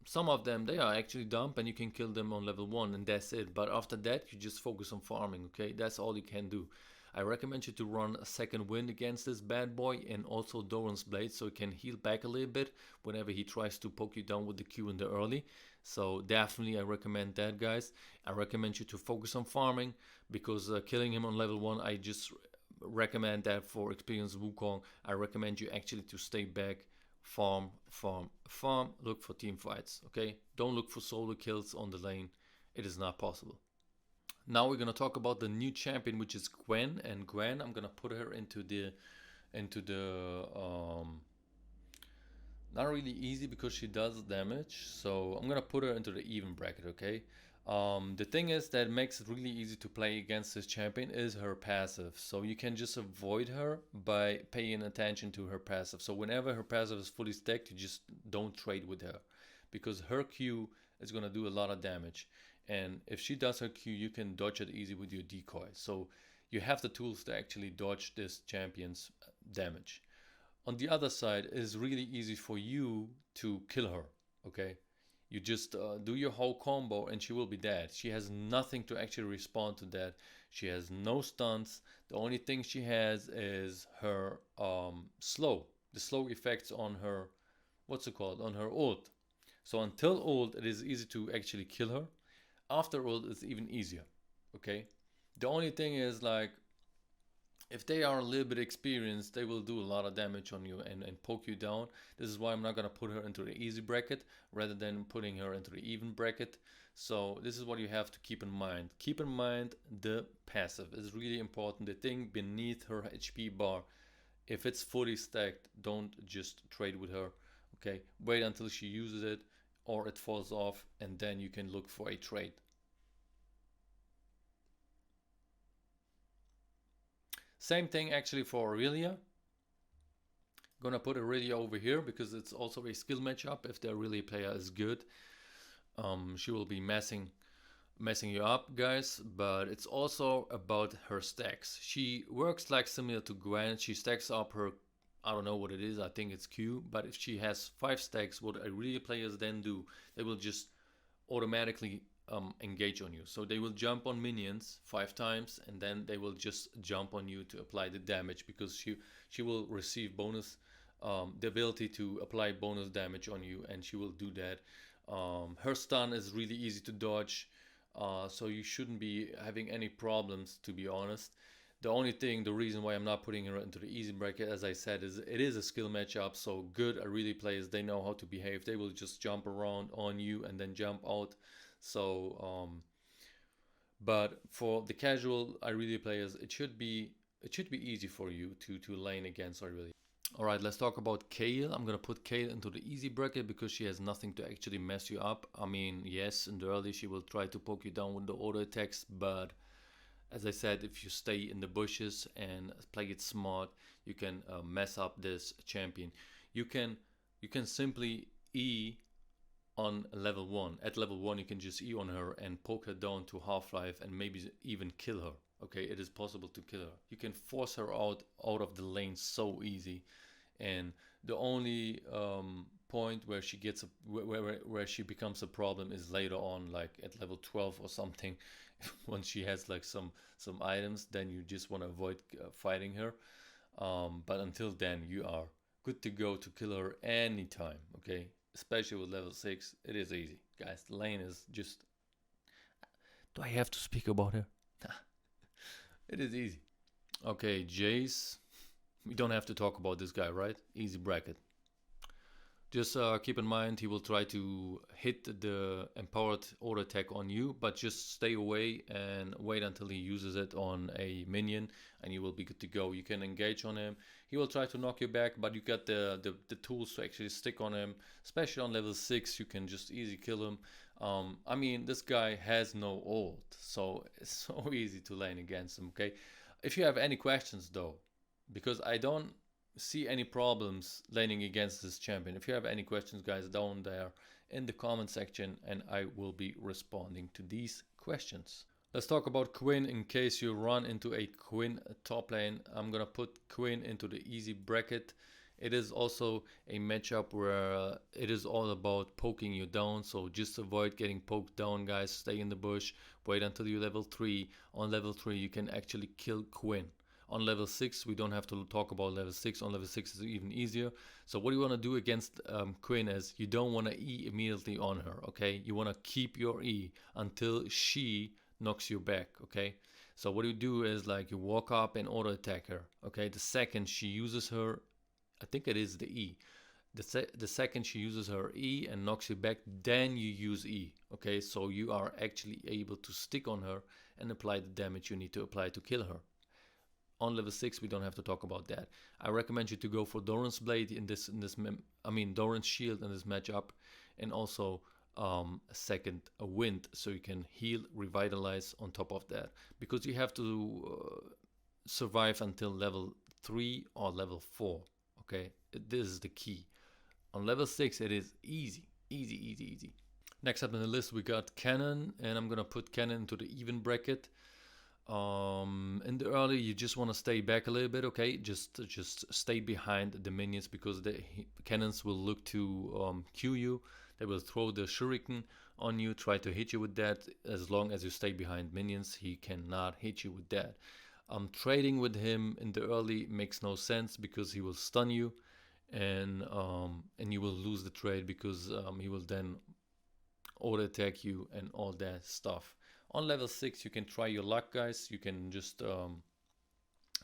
some of them, they are actually dumb and you can kill them on level 1 and that's it. But after that, you just focus on farming, okay? That's all you can do. I recommend you to run a second wind against this bad boy and also Doran's Blade so he can heal back a little bit whenever he tries to poke you down with the Q in the early. So definitely I recommend that, guys. I recommend you to focus on farming because killing him on level 1, I just recommend that for experienced Wukong. I recommend you actually to stay back, farm, farm, farm, look for team fights, okay? Don't look for solo kills on the lane. It is not possible. Now we're gonna talk about the new champion, which is Gwen. And Gwen, I'm gonna put her into the not really easy because she does damage. So I'm gonna put her into the even bracket, okay? The thing is that makes it really easy to play against this champion is her passive. So you can just avoid her by paying attention to her passive. So whenever her passive is fully stacked, you just don't trade with her because her Q is gonna do a lot of damage. And if she does her Q, you can dodge it easy with your decoy. So you have the tools to actually dodge this champion's damage. On the other side, it is really easy for you to kill her, okay? You just do your whole combo and she will be dead. She has nothing to actually respond to that. She has no stuns. The only thing she has is her slow. The slow effects on her, what's it called, on her ult. So until ult, it is easy to actually kill her. After ult, it's even easier, okay? The only thing is like, if they are a little bit experienced, they will do a lot of damage on you and poke you down. This is why I'm not going to put her into the easy bracket rather than putting her into the even bracket. So this is what you have to keep in mind. Keep in mind the passive is really important. The thing beneath her HP bar. If it's fully stacked, don't just trade with her. Okay, wait until she uses it or it falls off and then you can look for a trade. Same thing actually for Irelia. Gonna put Irelia over here because it's also a skill matchup. If the Irelia player is good, she will be messing you up, guys. But it's also about her stacks. She works like similar to Gwen. She stacks up her, I don't know what it is, I think it's Q. But if she has 5 stacks, what Irelia players then do, they will just automatically engage on you. So they will jump on minions 5 times and then they will just jump on you to apply the damage because she will receive bonus, the ability to apply bonus damage on you, and she will do that. Her stun is really easy to dodge, so you shouldn't be having any problems, to be honest. The only thing, the reason why I'm not putting her into the easy bracket, as I said, is it is a skill matchup. So good Irelia players, they know how to behave. They will just jump around on you and then jump out. So, but for the casual Irelia players, it should be easy for you to lane against Irelia. Alright, let's talk about Kayle. I'm gonna put Kayle into the easy bracket because she has nothing to actually mess you up. I mean, yes, in the early she will try to poke you down with the auto attacks, but as I said, if you stay in the bushes and play it smart, you can mess up this champion. You can simply E on level 1. At level 1 you can just E on her and poke her down to half-life and maybe even kill her. Okay, it is possible to kill her. You can force her out of the lane so easy. And the only point where she gets where she becomes a problem is later on, like at level 12 or something. Once she has like some items, then you just want to avoid fighting her. But until then, you are good to go to kill her anytime. Okay, especially with level 6, it is easy, guys. The lane is just. Do I have to speak about her? It is easy. Okay, Jayce. We don't have to talk about this guy, right? Easy bracket. Just keep in mind he will try to hit the empowered auto attack on you, but just stay away and wait until he uses it on a minion and you will be good to go. You can engage on him. He will try to knock you back, but you got the tools to actually stick on him. Especially on level 6, you can just easily kill him. I mean, this guy has no ult, so it's so easy to lane against him, okay? If you have any questions though, because I don't see any problems laning against this champion. If you have any questions, guys, down there in the comment section and I will be responding to these questions. Let's talk about Quinn in case you run into a Quinn top lane. I'm gonna put Quinn into the easy bracket. It is also a matchup where it is all about poking you down, so just avoid getting poked down, guys. Stay in the bush, wait until you're level 3. On level 3 you can actually kill Quinn. On level 6, we don't have to talk about level 6. On level 6 is even easier. So what you want to do against Quinn is you don't want to E immediately on her, okay? You want to keep your E until she knocks you back, okay? So what you do is like you walk up and auto attack her, okay? The second she uses her, I think it is the E. The second she uses her E and knocks you back, then you use E, okay? So you are actually able to stick on her and apply the damage you need to apply to kill her. On level 6, we don't have to talk about that. I recommend you to go for Doran's Blade Doran's Shield in this matchup, and also a second Wind, so you can heal, revitalize on top of that. Because you have to survive until level 3 or level 4, okay? This is the key. On level 6, it is easy. Next up in the list, we got Kennen, and I'm gonna put Kennen into the even bracket. In the early, you just want to stay back a little bit, okay? Just stay behind the minions because the cannons will look to Q you. They will throw the shuriken on you, try to hit you with that. As long as you stay behind minions, he cannot hit you with that. Trading with him in the early makes no sense because he will stun you, and you will lose the trade because he will then auto attack you and all that stuff. On level 6, you can try your luck, guys. You can just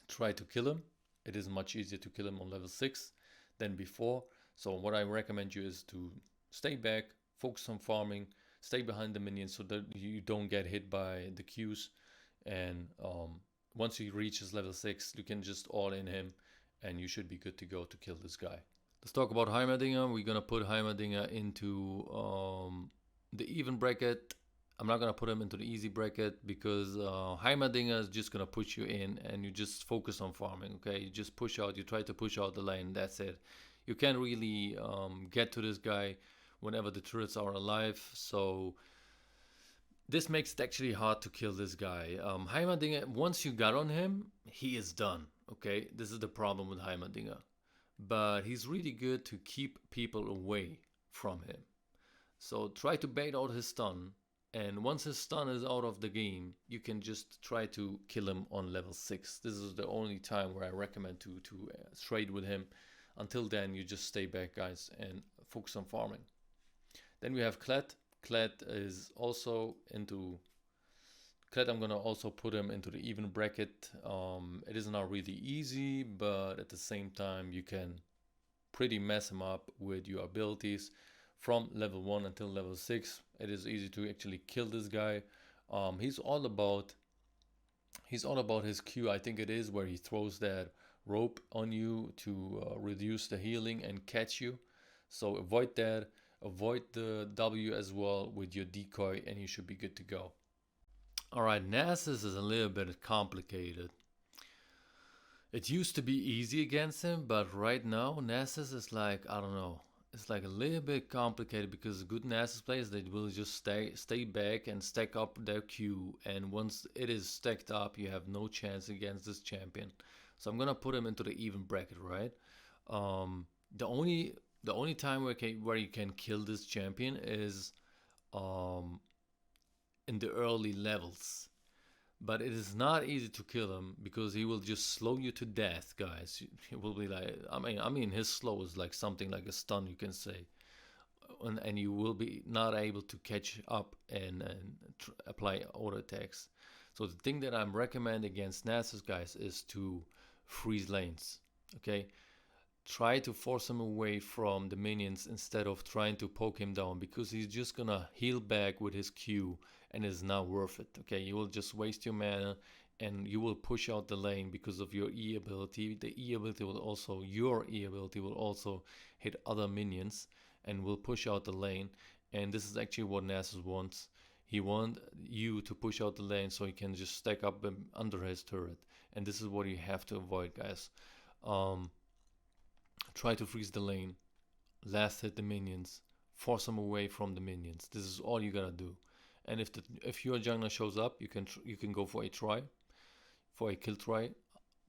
try to kill him. It is much easier to kill him on level 6 than before. So what I recommend you is to stay back, focus on farming, stay behind the minions so that you don't get hit by the Qs. And once he reaches level 6, you can just all in him and you should be good to go to kill this guy. Let's talk about Heimerdinger. We're going to put Heimerdinger into the even bracket. I'm not going to put him into the easy bracket because Heimerdinger is just going to push you in and you just focus on farming, okay? You just push out, you try to push out the lane, that's it. You can't really get to this guy whenever the turrets are alive, so this makes it actually hard to kill this guy. Heimerdinger, once you got on him, he is done, okay? This is the problem with Heimerdinger. But he's really good to keep people away from him. So try to bait out his stun. And once his stun is out of the game, you can just try to kill him on level 6. This is the only time where I recommend to trade with him. Until then, you just stay back, guys, and focus on farming. Then we have Kled. Kled is also into... Kled, I'm going to also put him into the even bracket. It is not really easy, but at the same time, you can pretty mess him up with your abilities. From level 1 until level 6, it is easy to actually kill this guy. He's all about his Q, I think it is, where he throws that rope on you to reduce the healing and catch you. So avoid that. Avoid the W as well with your decoy, and you should be good to go. Alright, Nasus is a little bit complicated. It used to be easy against him, but right now Nasus is like, I don't know. It's like a little bit complicated because good Nasus players, they will just stay back and stack up their Q, and once it is stacked up, you have no chance against this champion. So I'm gonna put him into the even bracket, right? The only time where you can kill this champion is in the early levels. But it is not easy to kill him because he will just slow you to death, guys. He will be like, I mean, his slow is like something like a stun, you can say, and you will be not able to catch up and apply auto attacks. So the thing that I'm recommending against Nasus, guys, is to freeze lanes. Okay, try to force him away from the minions instead of trying to poke him down, because he's just gonna heal back with his Q and it's not worth it. Okay, you will just waste your mana and you will push out the lane because of your E ability. The E ability will also, your E ability will also hit other minions and will push out the lane. And this is actually what Nasus wants. He wants you to push out the lane so he can just stack up under his turret. And this is what you have to avoid, guys. Try to freeze the lane, last hit the minions, force them away from the minions. This is all you gotta do. And if your jungler shows up, you can go for a kill try.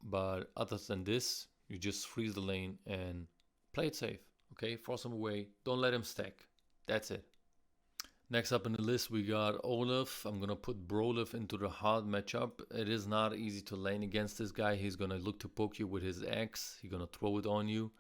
But other than this, you just freeze the lane and play it safe. Okay, force them away. Don't let him stack. That's it. Next up in the list, we got Olaf. I'm gonna put Brolaf into the hard matchup. It is not easy to lane against this guy. He's gonna look to poke you with his axe. He's gonna throw it on you.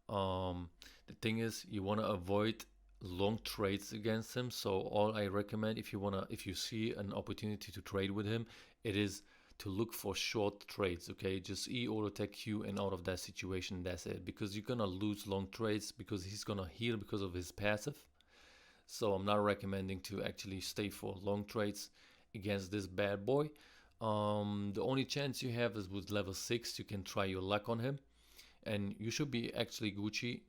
The thing is, you wanna avoid long trades against him. So all I recommend, if you see an opportunity to trade with him, it is to look for short trades. Okay, just E auto attack Q and out of that situation, that's it. Because you're gonna lose long trades because he's gonna heal because of his passive. So I'm not recommending to actually stay for long trades against this bad boy. The only chance you have is with level 6. You can try your luck on him and you should be actually Gucci.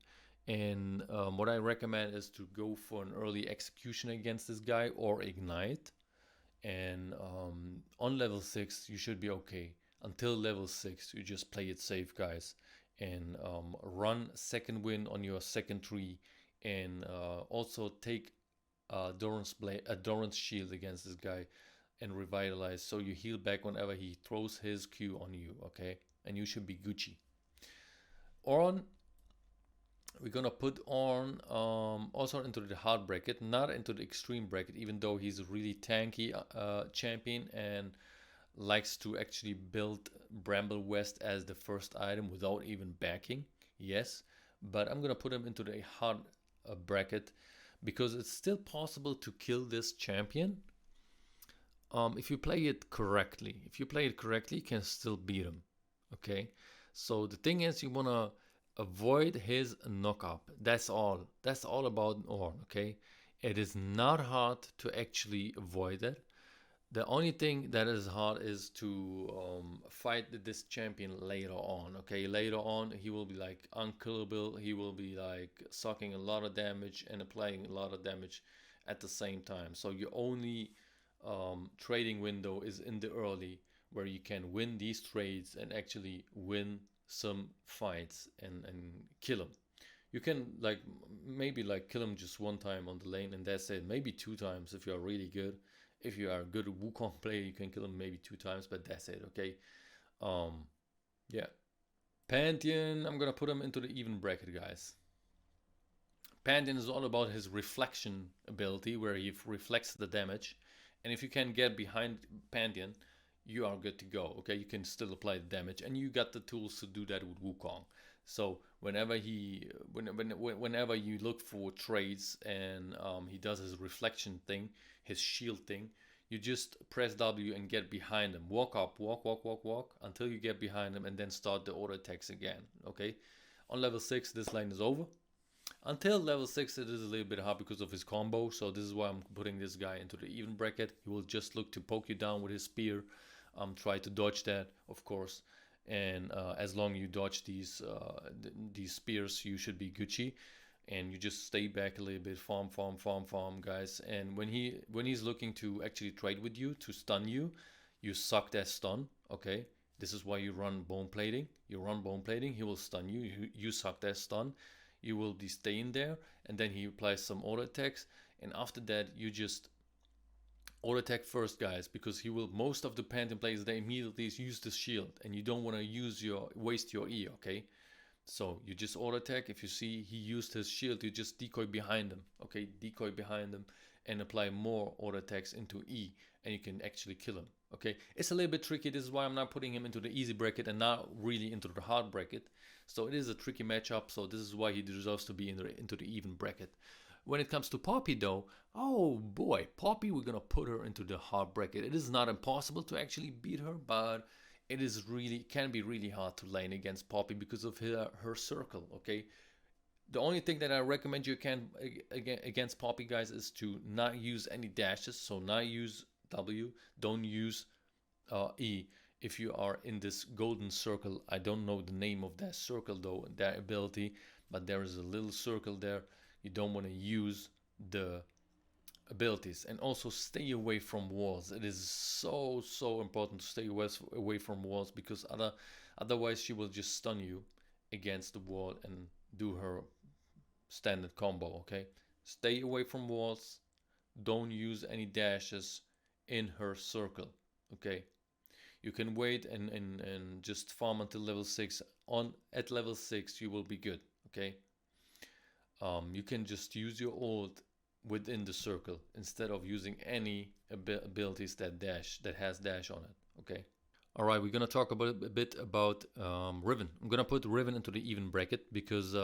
And what I recommend is to go for an early execution against this guy or ignite. And on level 6 you should be okay. Until level 6 you just play it safe, guys, and run second wind on your second tree. And also take Doran's shield against this guy and revitalize, so you heal back whenever he throws his Q on you. Okay, and you should be Gucci. Ornn, we're gonna put Ornn also into the hard bracket, not into the extreme bracket, even though he's a really tanky champion and likes to actually build Bramble West as the first item without even backing. Yes, but I'm gonna put him into the hard bracket because it's still possible to kill this champion if you play it correctly. If you play it correctly, you can still beat him. Okay, so the thing is, you want to avoid his knock up. That's all about Ornn. Okay, it is not hard to actually avoid it. The only thing that is hard is to fight this champion later on. Okay, later on he will be like unkillable. He will be like sucking a lot of damage and applying a lot of damage at the same time. So your only trading window is in the early, where you can win these trades and actually win some fights and kill him. You can maybe kill him just one time on the lane and that's it. Maybe 2 times if you are really good. If you are a good Wukong player, you can kill him maybe 2 times, but that's it. Okay, yeah. Pantheon, I'm gonna put him into the even bracket, guys. Pantheon is all about his reflection ability, where he reflects the damage, and if you can get behind Pantheon, you are good to go. Okay, you can still apply the damage, and you got the tools to do that with Wukong. So whenever you look for trades and he does his reflection thing, his shield thing, you just press W and get behind him. Walk up, walk until you get behind him, and then start the auto attacks again. Okay, on level 6 this lane is over. Until level 6 it is a little bit hard because of his combo, so this is why I'm putting this guy into the even bracket. He will just look to poke you down with his spear. Try to dodge that, of course, and as long you dodge these spears, you should be Gucci. And you just stay back a little bit, farm, guys. And when he's looking to actually trade with you, to stun you, you suck that stun, okay? This is why you run bone plating. You run bone plating, he will stun you. You suck that stun. You will be staying there, and then he applies some auto attacks. And after that, you just auto attack first, guys, because he will. Most of the Pantheon players, they immediately use the shield, and you don't want to waste your E, okay? So you just auto attack. If you see he used his shield, you just decoy behind him, okay? Decoy behind him and apply more auto attacks into E, and you can actually kill him, okay? It's a little bit tricky. This is why I'm not putting him into the easy bracket and not really into the hard bracket. So it is a tricky matchup. So this is why he deserves to be into the even bracket. When it comes to Poppy though, oh boy, Poppy, we're gonna put her into the hard bracket. It is not impossible to actually beat her, but it can be really hard to lane against Poppy because of her circle, okay? The only thing that I recommend you can against Poppy, guys, is to not use any dashes. So not use W, don't use E. If you are in this golden circle, I don't know the name of that circle though, that ability, but there is a little circle there. You don't want to use the abilities. And also stay away from walls. It is so important to stay away from walls, because otherwise she will just stun you against the wall and do her standard combo, okay? Stay away from walls. Don't use any dashes in her circle, okay? You can wait and just farm until level 6. At level 6 you will be good, okay? You can just use your ult within the circle instead of using any abilities that has dash on it, okay? All right, we're gonna talk a bit about Riven. I'm gonna put Riven into the even bracket because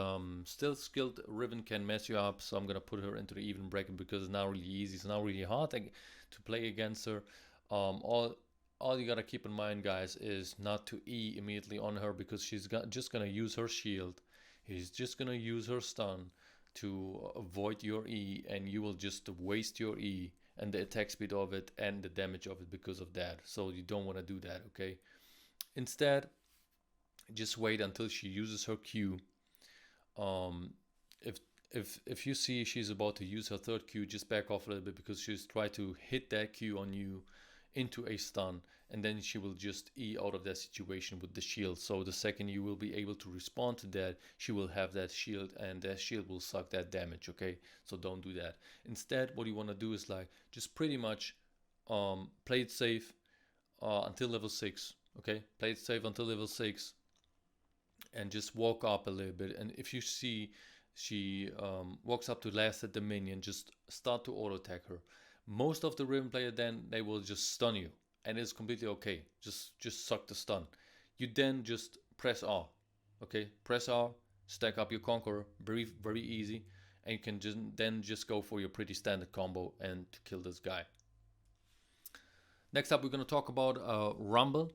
still skilled Riven can mess you up. So I'm gonna put her into the even bracket because it's not really easy. It's not really hard to play against her. All you gotta keep in mind, guys, is not to E immediately on her, because she's just gonna use her shield. He's just gonna use her stun to avoid your E, and you will just waste your E and the attack speed of it and the damage of it because of that. So you don't want to do that, okay? Instead, just wait until she uses her Q. If you see she's about to use her third Q, just back off a little bit, because she's trying to hit that Q on you into a stun, and then she will just E out of that situation with the shield. So the second you will be able to respond to that, she will have that shield, and that shield will suck that damage, okay? So don't do that. Instead, what you want to do is like just pretty much play it safe until level 6, okay? Play it safe until level 6 and just walk up a little bit. And if you see she walks up to last at the minion, just start to auto attack her. Most of the Riven player, then they will just stun you, and it's completely okay. Just suck the stun. You then just press R, okay? Press R, stack up your Conqueror, very easy, and you can just go for your pretty standard combo and to kill this guy. Next up, we're gonna talk about Rumble.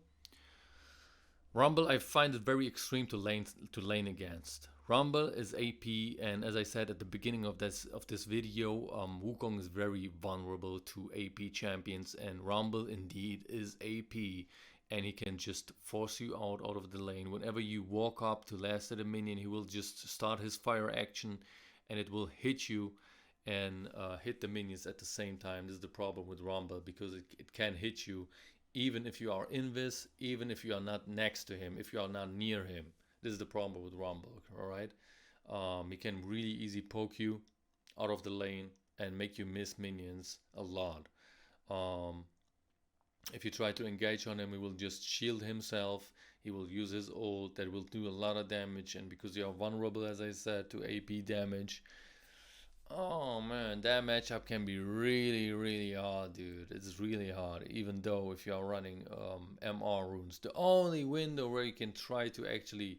Rumble, I find it very extreme to lane against. Rumble is AP, and as I said at the beginning of this video, Wukong is very vulnerable to AP champions, and Rumble indeed is AP, and he can just force you out of the lane. Whenever you walk up to last at a minion, he will just start his fire action, and it will hit you and hit the minions at the same time. This is the problem with Rumble, because it can hit you even if you are invis, even if you are not next to him, if you are not near him. This is the problem with Rumble, alright? He can really easy poke you out of the lane and make you miss minions a lot. If you try to engage on him, he will just shield himself. He will use his ult that will do a lot of damage, and because you are vulnerable, as I said, to AP damage, oh man, that matchup can be really hard, dude. It's really hard, even though if you are running MR runes. The only window where you can try to actually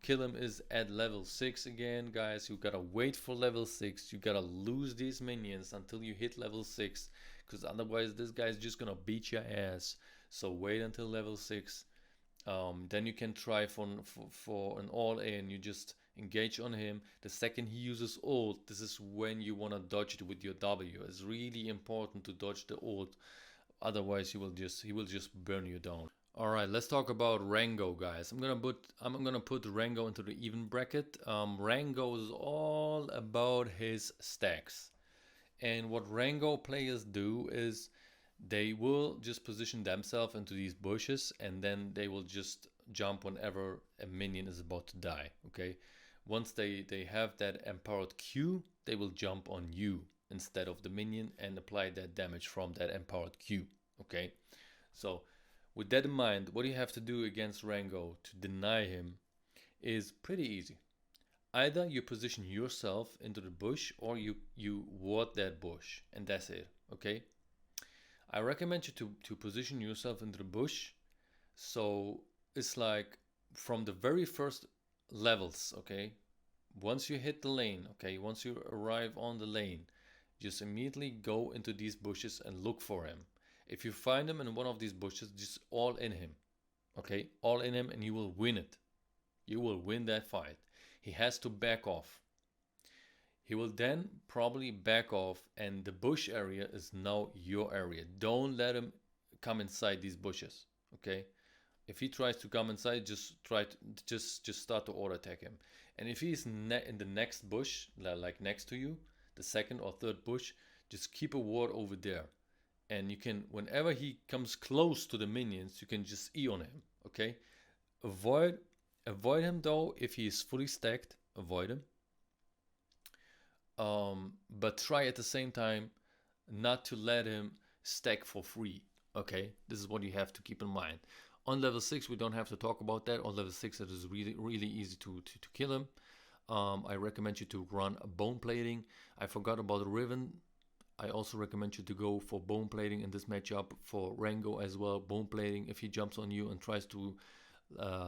kill him is at level 6 again, guys. You gotta wait for level 6. You gotta lose these minions until you hit level 6, because otherwise this guy's just gonna beat your ass. So wait until level 6. Then you can try for an all-in. You just engage on him. The second he uses ult, this is when you want to dodge it with your W. It's really important to dodge the ult, otherwise he will just burn you down. All right, let's talk about Rango, guys. I'm gonna put Rango into the even bracket. Rango is all about his stacks, and what Rango players do is they will just position themselves into these bushes, and then they will just jump whenever a minion is about to die. Okay, once they have that empowered Q, they will jump on you instead of the minion and apply that damage from that empowered Q. Okay, so with that in mind, what you have to do against Rango to deny him is pretty easy. Either you position yourself into the bush or you ward that bush, and that's it. Okay? I recommend you to position yourself into the bush. So it's like from the very first levels, okay? Once you hit the lane, okay, once you arrive on the lane, just immediately go into these bushes and look for him. If you find him in one of these bushes, just all in him. Okay? All in him and you will win it. You will win that fight. He has to back off. He will then probably back off and the bush area is now your area. Don't let him come inside these bushes. Okay? If he tries to come inside, just start to auto attack him. And if he's in the next bush, like next to you, the second or third bush, just keep a ward over there. And you can, whenever he comes close to the minions, you can just E on him. Okay? Avoid him though if he is fully stacked. Avoid him. But try at the same time not to let him stack for free. Okay? This is what you have to keep in mind. On level 6, we don't have to talk about that. On level 6, it is really easy to kill him. I recommend you to run a bone plating. I forgot about the Riven. I also recommend you to go for bone plating in this matchup for Rango as well. Bone plating, if he jumps on you and tries to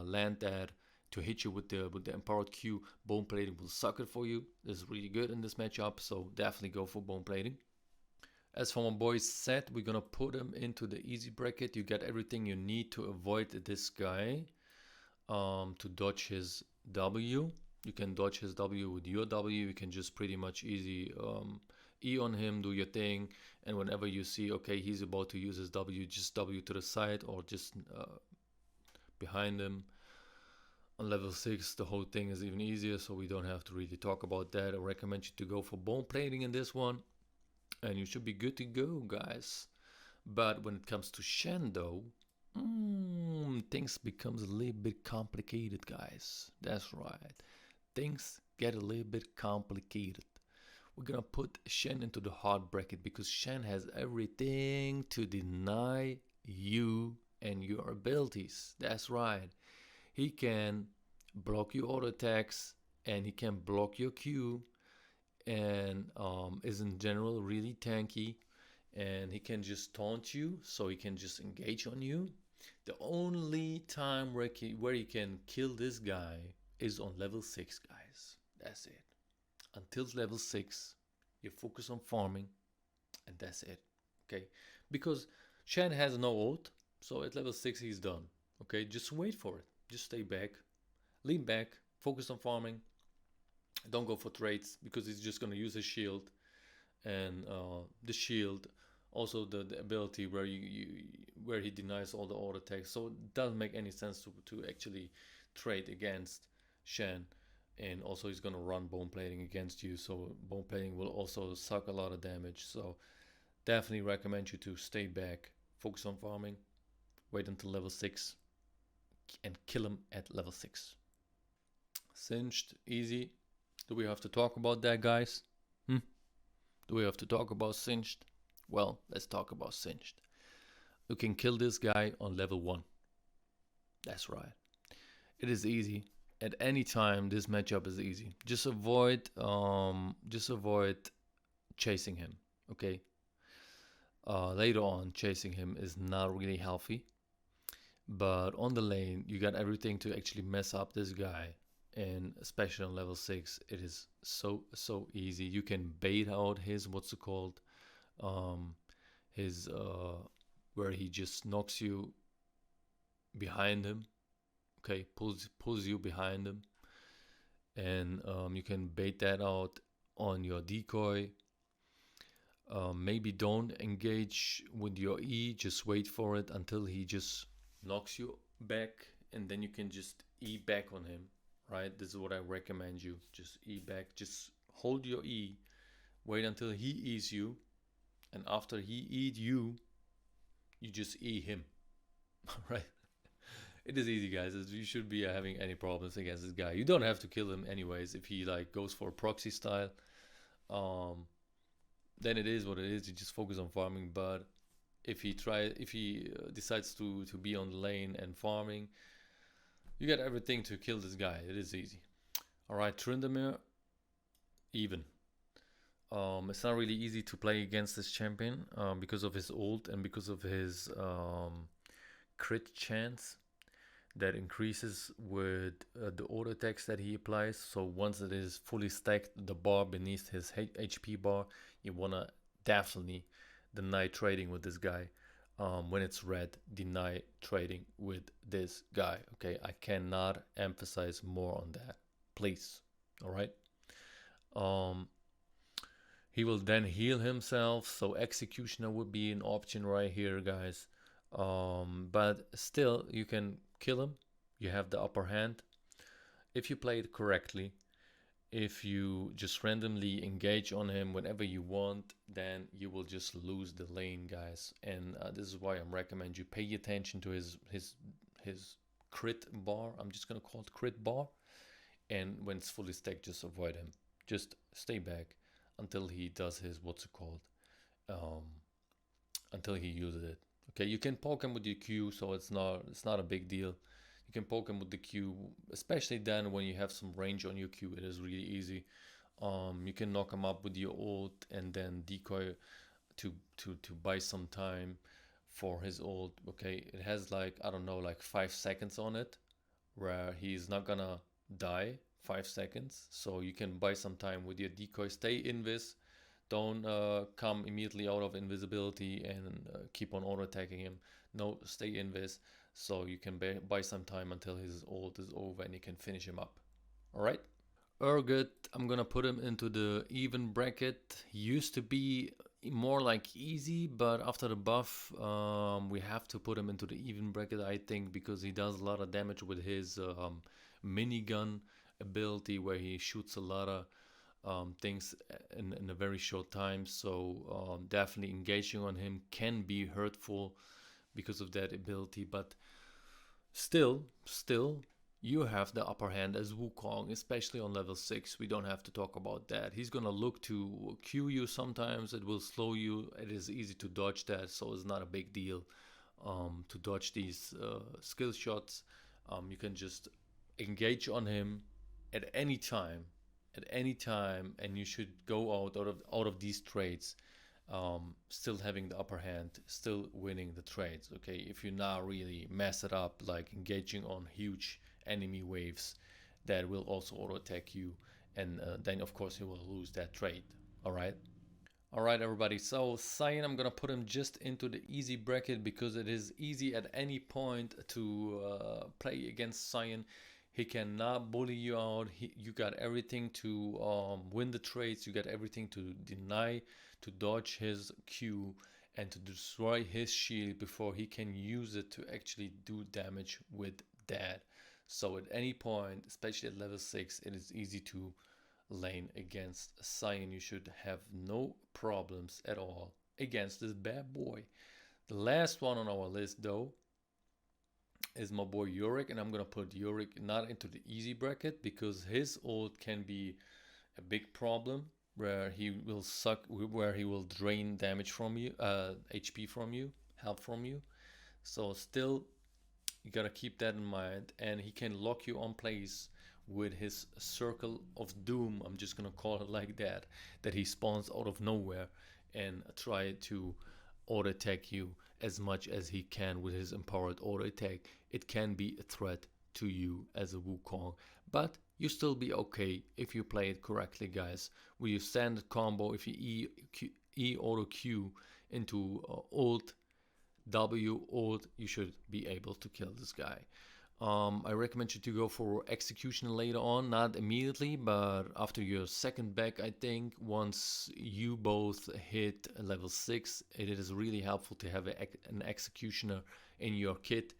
land that to hit you with the empowered Q, bone plating will suck it for you. This is really good in this matchup, so definitely go for bone plating. As for my boy Seth, we're gonna put him into the easy bracket. You get everything you need to avoid this guy, to dodge his W. You can dodge his W with your W. You can just pretty much easy E on him, do your thing, and whenever you see, okay, he's about to use his W, just W to the side or just behind him. On level 6, the whole thing is even easier, so we don't have to really talk about that. I recommend you to go for bone plating in this one, and you should be good to go, guys. But when it comes to Shen, though, things becomes a little bit complicated, guys. That's right. Things get a little bit complicated. We're gonna put Shen into the hard bracket because Shen has everything to deny you and your abilities. That's right. He can block your auto attacks and he can block your Q, and is in general really tanky, and he can just taunt you, so he can just engage on you. The only time where he can kill this guy is on level 6, guys. That's it. Until level 6, you focus on farming, and that's it. Okay? Because Shen has no ult, so at level 6 he's done. Okay? Just wait for it. Just stay back. Lean back. Focus on farming. Don't go for trades because he's just going to use his shield. And the shield, also the ability where where he denies all the auto attacks. So it doesn't make any sense to actually trade against Shen. And also he's going to run bone plating against you, so bone plating will also suck a lot of damage. So definitely recommend you to stay back, focus on farming, wait until level 6 and kill him at level 6. Singed, easy. Do we have to talk about that, guys? Do we have to talk about Singed? Well, let's talk about Singed. You can kill this guy on level 1. That's right. It is easy. At any time, this matchup is easy. Just avoid chasing him. Okay. Later on, chasing him is not really healthy. But on the lane, you got everything to actually mess up this guy. And especially on level 6, it is so easy. You can bait out his, what's it called? His, where he just knocks you behind him. Okay, pulls you behind him, and you can bait that out on your decoy. Maybe don't engage with your E, just wait for it until he just knocks you back, and then you can just E back on him, right? This is what I recommend you. Just E back, just hold your E, wait until he E's you, and after he E'd you, you just E him, right? It is easy, guys. You should be having any problems against this guy. You don't have to kill him anyways. If he like goes for a proxy style, then it is what it is. You just focus on farming. But if he decides to be on the lane and farming, you got everything to kill this guy. It is easy. All right, Tryndamere, even. It's not really easy to play against this champion because of his ult and because of his crit chance that increases with the auto attacks that he applies. So once it is fully stacked, the bar beneath his HP bar, you wanna definitely deny trading with this guy. When it's red, deny trading with this guy. Okay, I cannot emphasize more on that, please. All right. He will then heal himself, so Executioner would be an option right here, guys. But still, you can kill him. You have the upper hand if you play it correctly. If you just randomly engage on him whenever you want, then you will just lose the lane, guys. And this is why I recommend you pay attention to his crit bar. I'm just gonna call it crit bar. And when it's fully stacked, just avoid him. Just stay back until he does his until he uses it. Okay, you can poke him with your Q, so it's not a big deal. You can poke him with the Q, especially then when you have some range on your Q. It is really easy. You can knock him up with your ult and then decoy to buy some time for his ult. Okay, it has like, I don't know, like 5 seconds on it, where he's not gonna die 5 seconds. So you can buy some time with your decoy. Stay invis. Don't come immediately out of invisibility and keep on auto attacking him. No, stay invis, so you can buy some time until his ult is over and you can finish him up. All right. Urgot, I'm gonna put him into the even bracket. He used to be more like easy, but after the buff, we have to put him into the even bracket, I think, because he does a lot of damage with his minigun ability, where he shoots a lot of things in a very short time. So definitely engaging on him can be hurtful because of that ability, but still you have the upper hand as Wukong, especially on level 6. We don't have to talk about that. He's gonna look to Q you sometimes. It will slow you. It is easy to dodge that, so it's not a big deal to dodge these skill shots. You can just engage on him at any time, and you should go out of these trades still having the upper hand, still winning the trades. Okay, if you now really mess it up, like engaging on huge enemy waves that will also auto attack you, and then of course you will lose that trade. All right, everybody. So Sion, I'm gonna put him just into the easy bracket because it is easy at any point to play against Sion. He cannot bully you out. You got everything to win the trades. You got everything to deny, to dodge his Q, and to destroy his shield before he can use it to actually do damage with that. So at any point, especially at level 6, it is easy to lane against Sion. You should have no problems at all against this bad boy. The last one on our list, though, is my boy Urgot, and I'm gonna put Urgot not into the easy bracket because his ult can be a big problem, where he will where he will drain damage from you, HP from you, health from you. So still, you gotta keep that in mind, and he can lock you on place with his circle of doom. I'm just gonna call it like that he spawns out of nowhere and try to auto attack you as much as he can with his empowered auto attack. It can be a threat to you as a Wukong, but you still be okay if you play it correctly, guys. With your standard combo, if you E auto Q into ult, W ult, you should be able to kill this guy. I recommend you to go for execution later on, not immediately, but after your second back, I think. Once you both hit level 6, it is really helpful to have an executioner in your kit,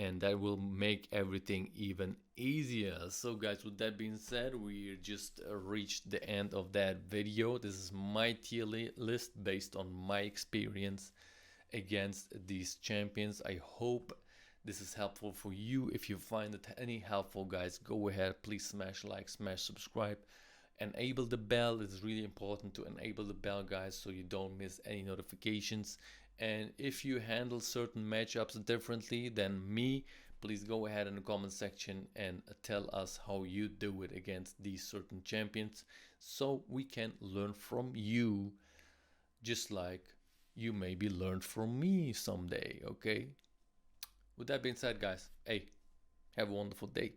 and that will make everything even easier. So guys, with that being said, we just reached the end of that video. This is my tier list based on my experience against these champions. I hope this is helpful for you. If you find it any helpful, guys, go ahead, please smash like, smash subscribe, enable the bell. It's really important to enable the bell, guys, so you don't miss any notifications. And if you handle certain matchups differently than me, please go ahead in the comment section and tell us how you do it against these certain champions, so we can learn from you, just like you maybe learned from me someday. Okay, with that being said, guys, hey, have a wonderful day.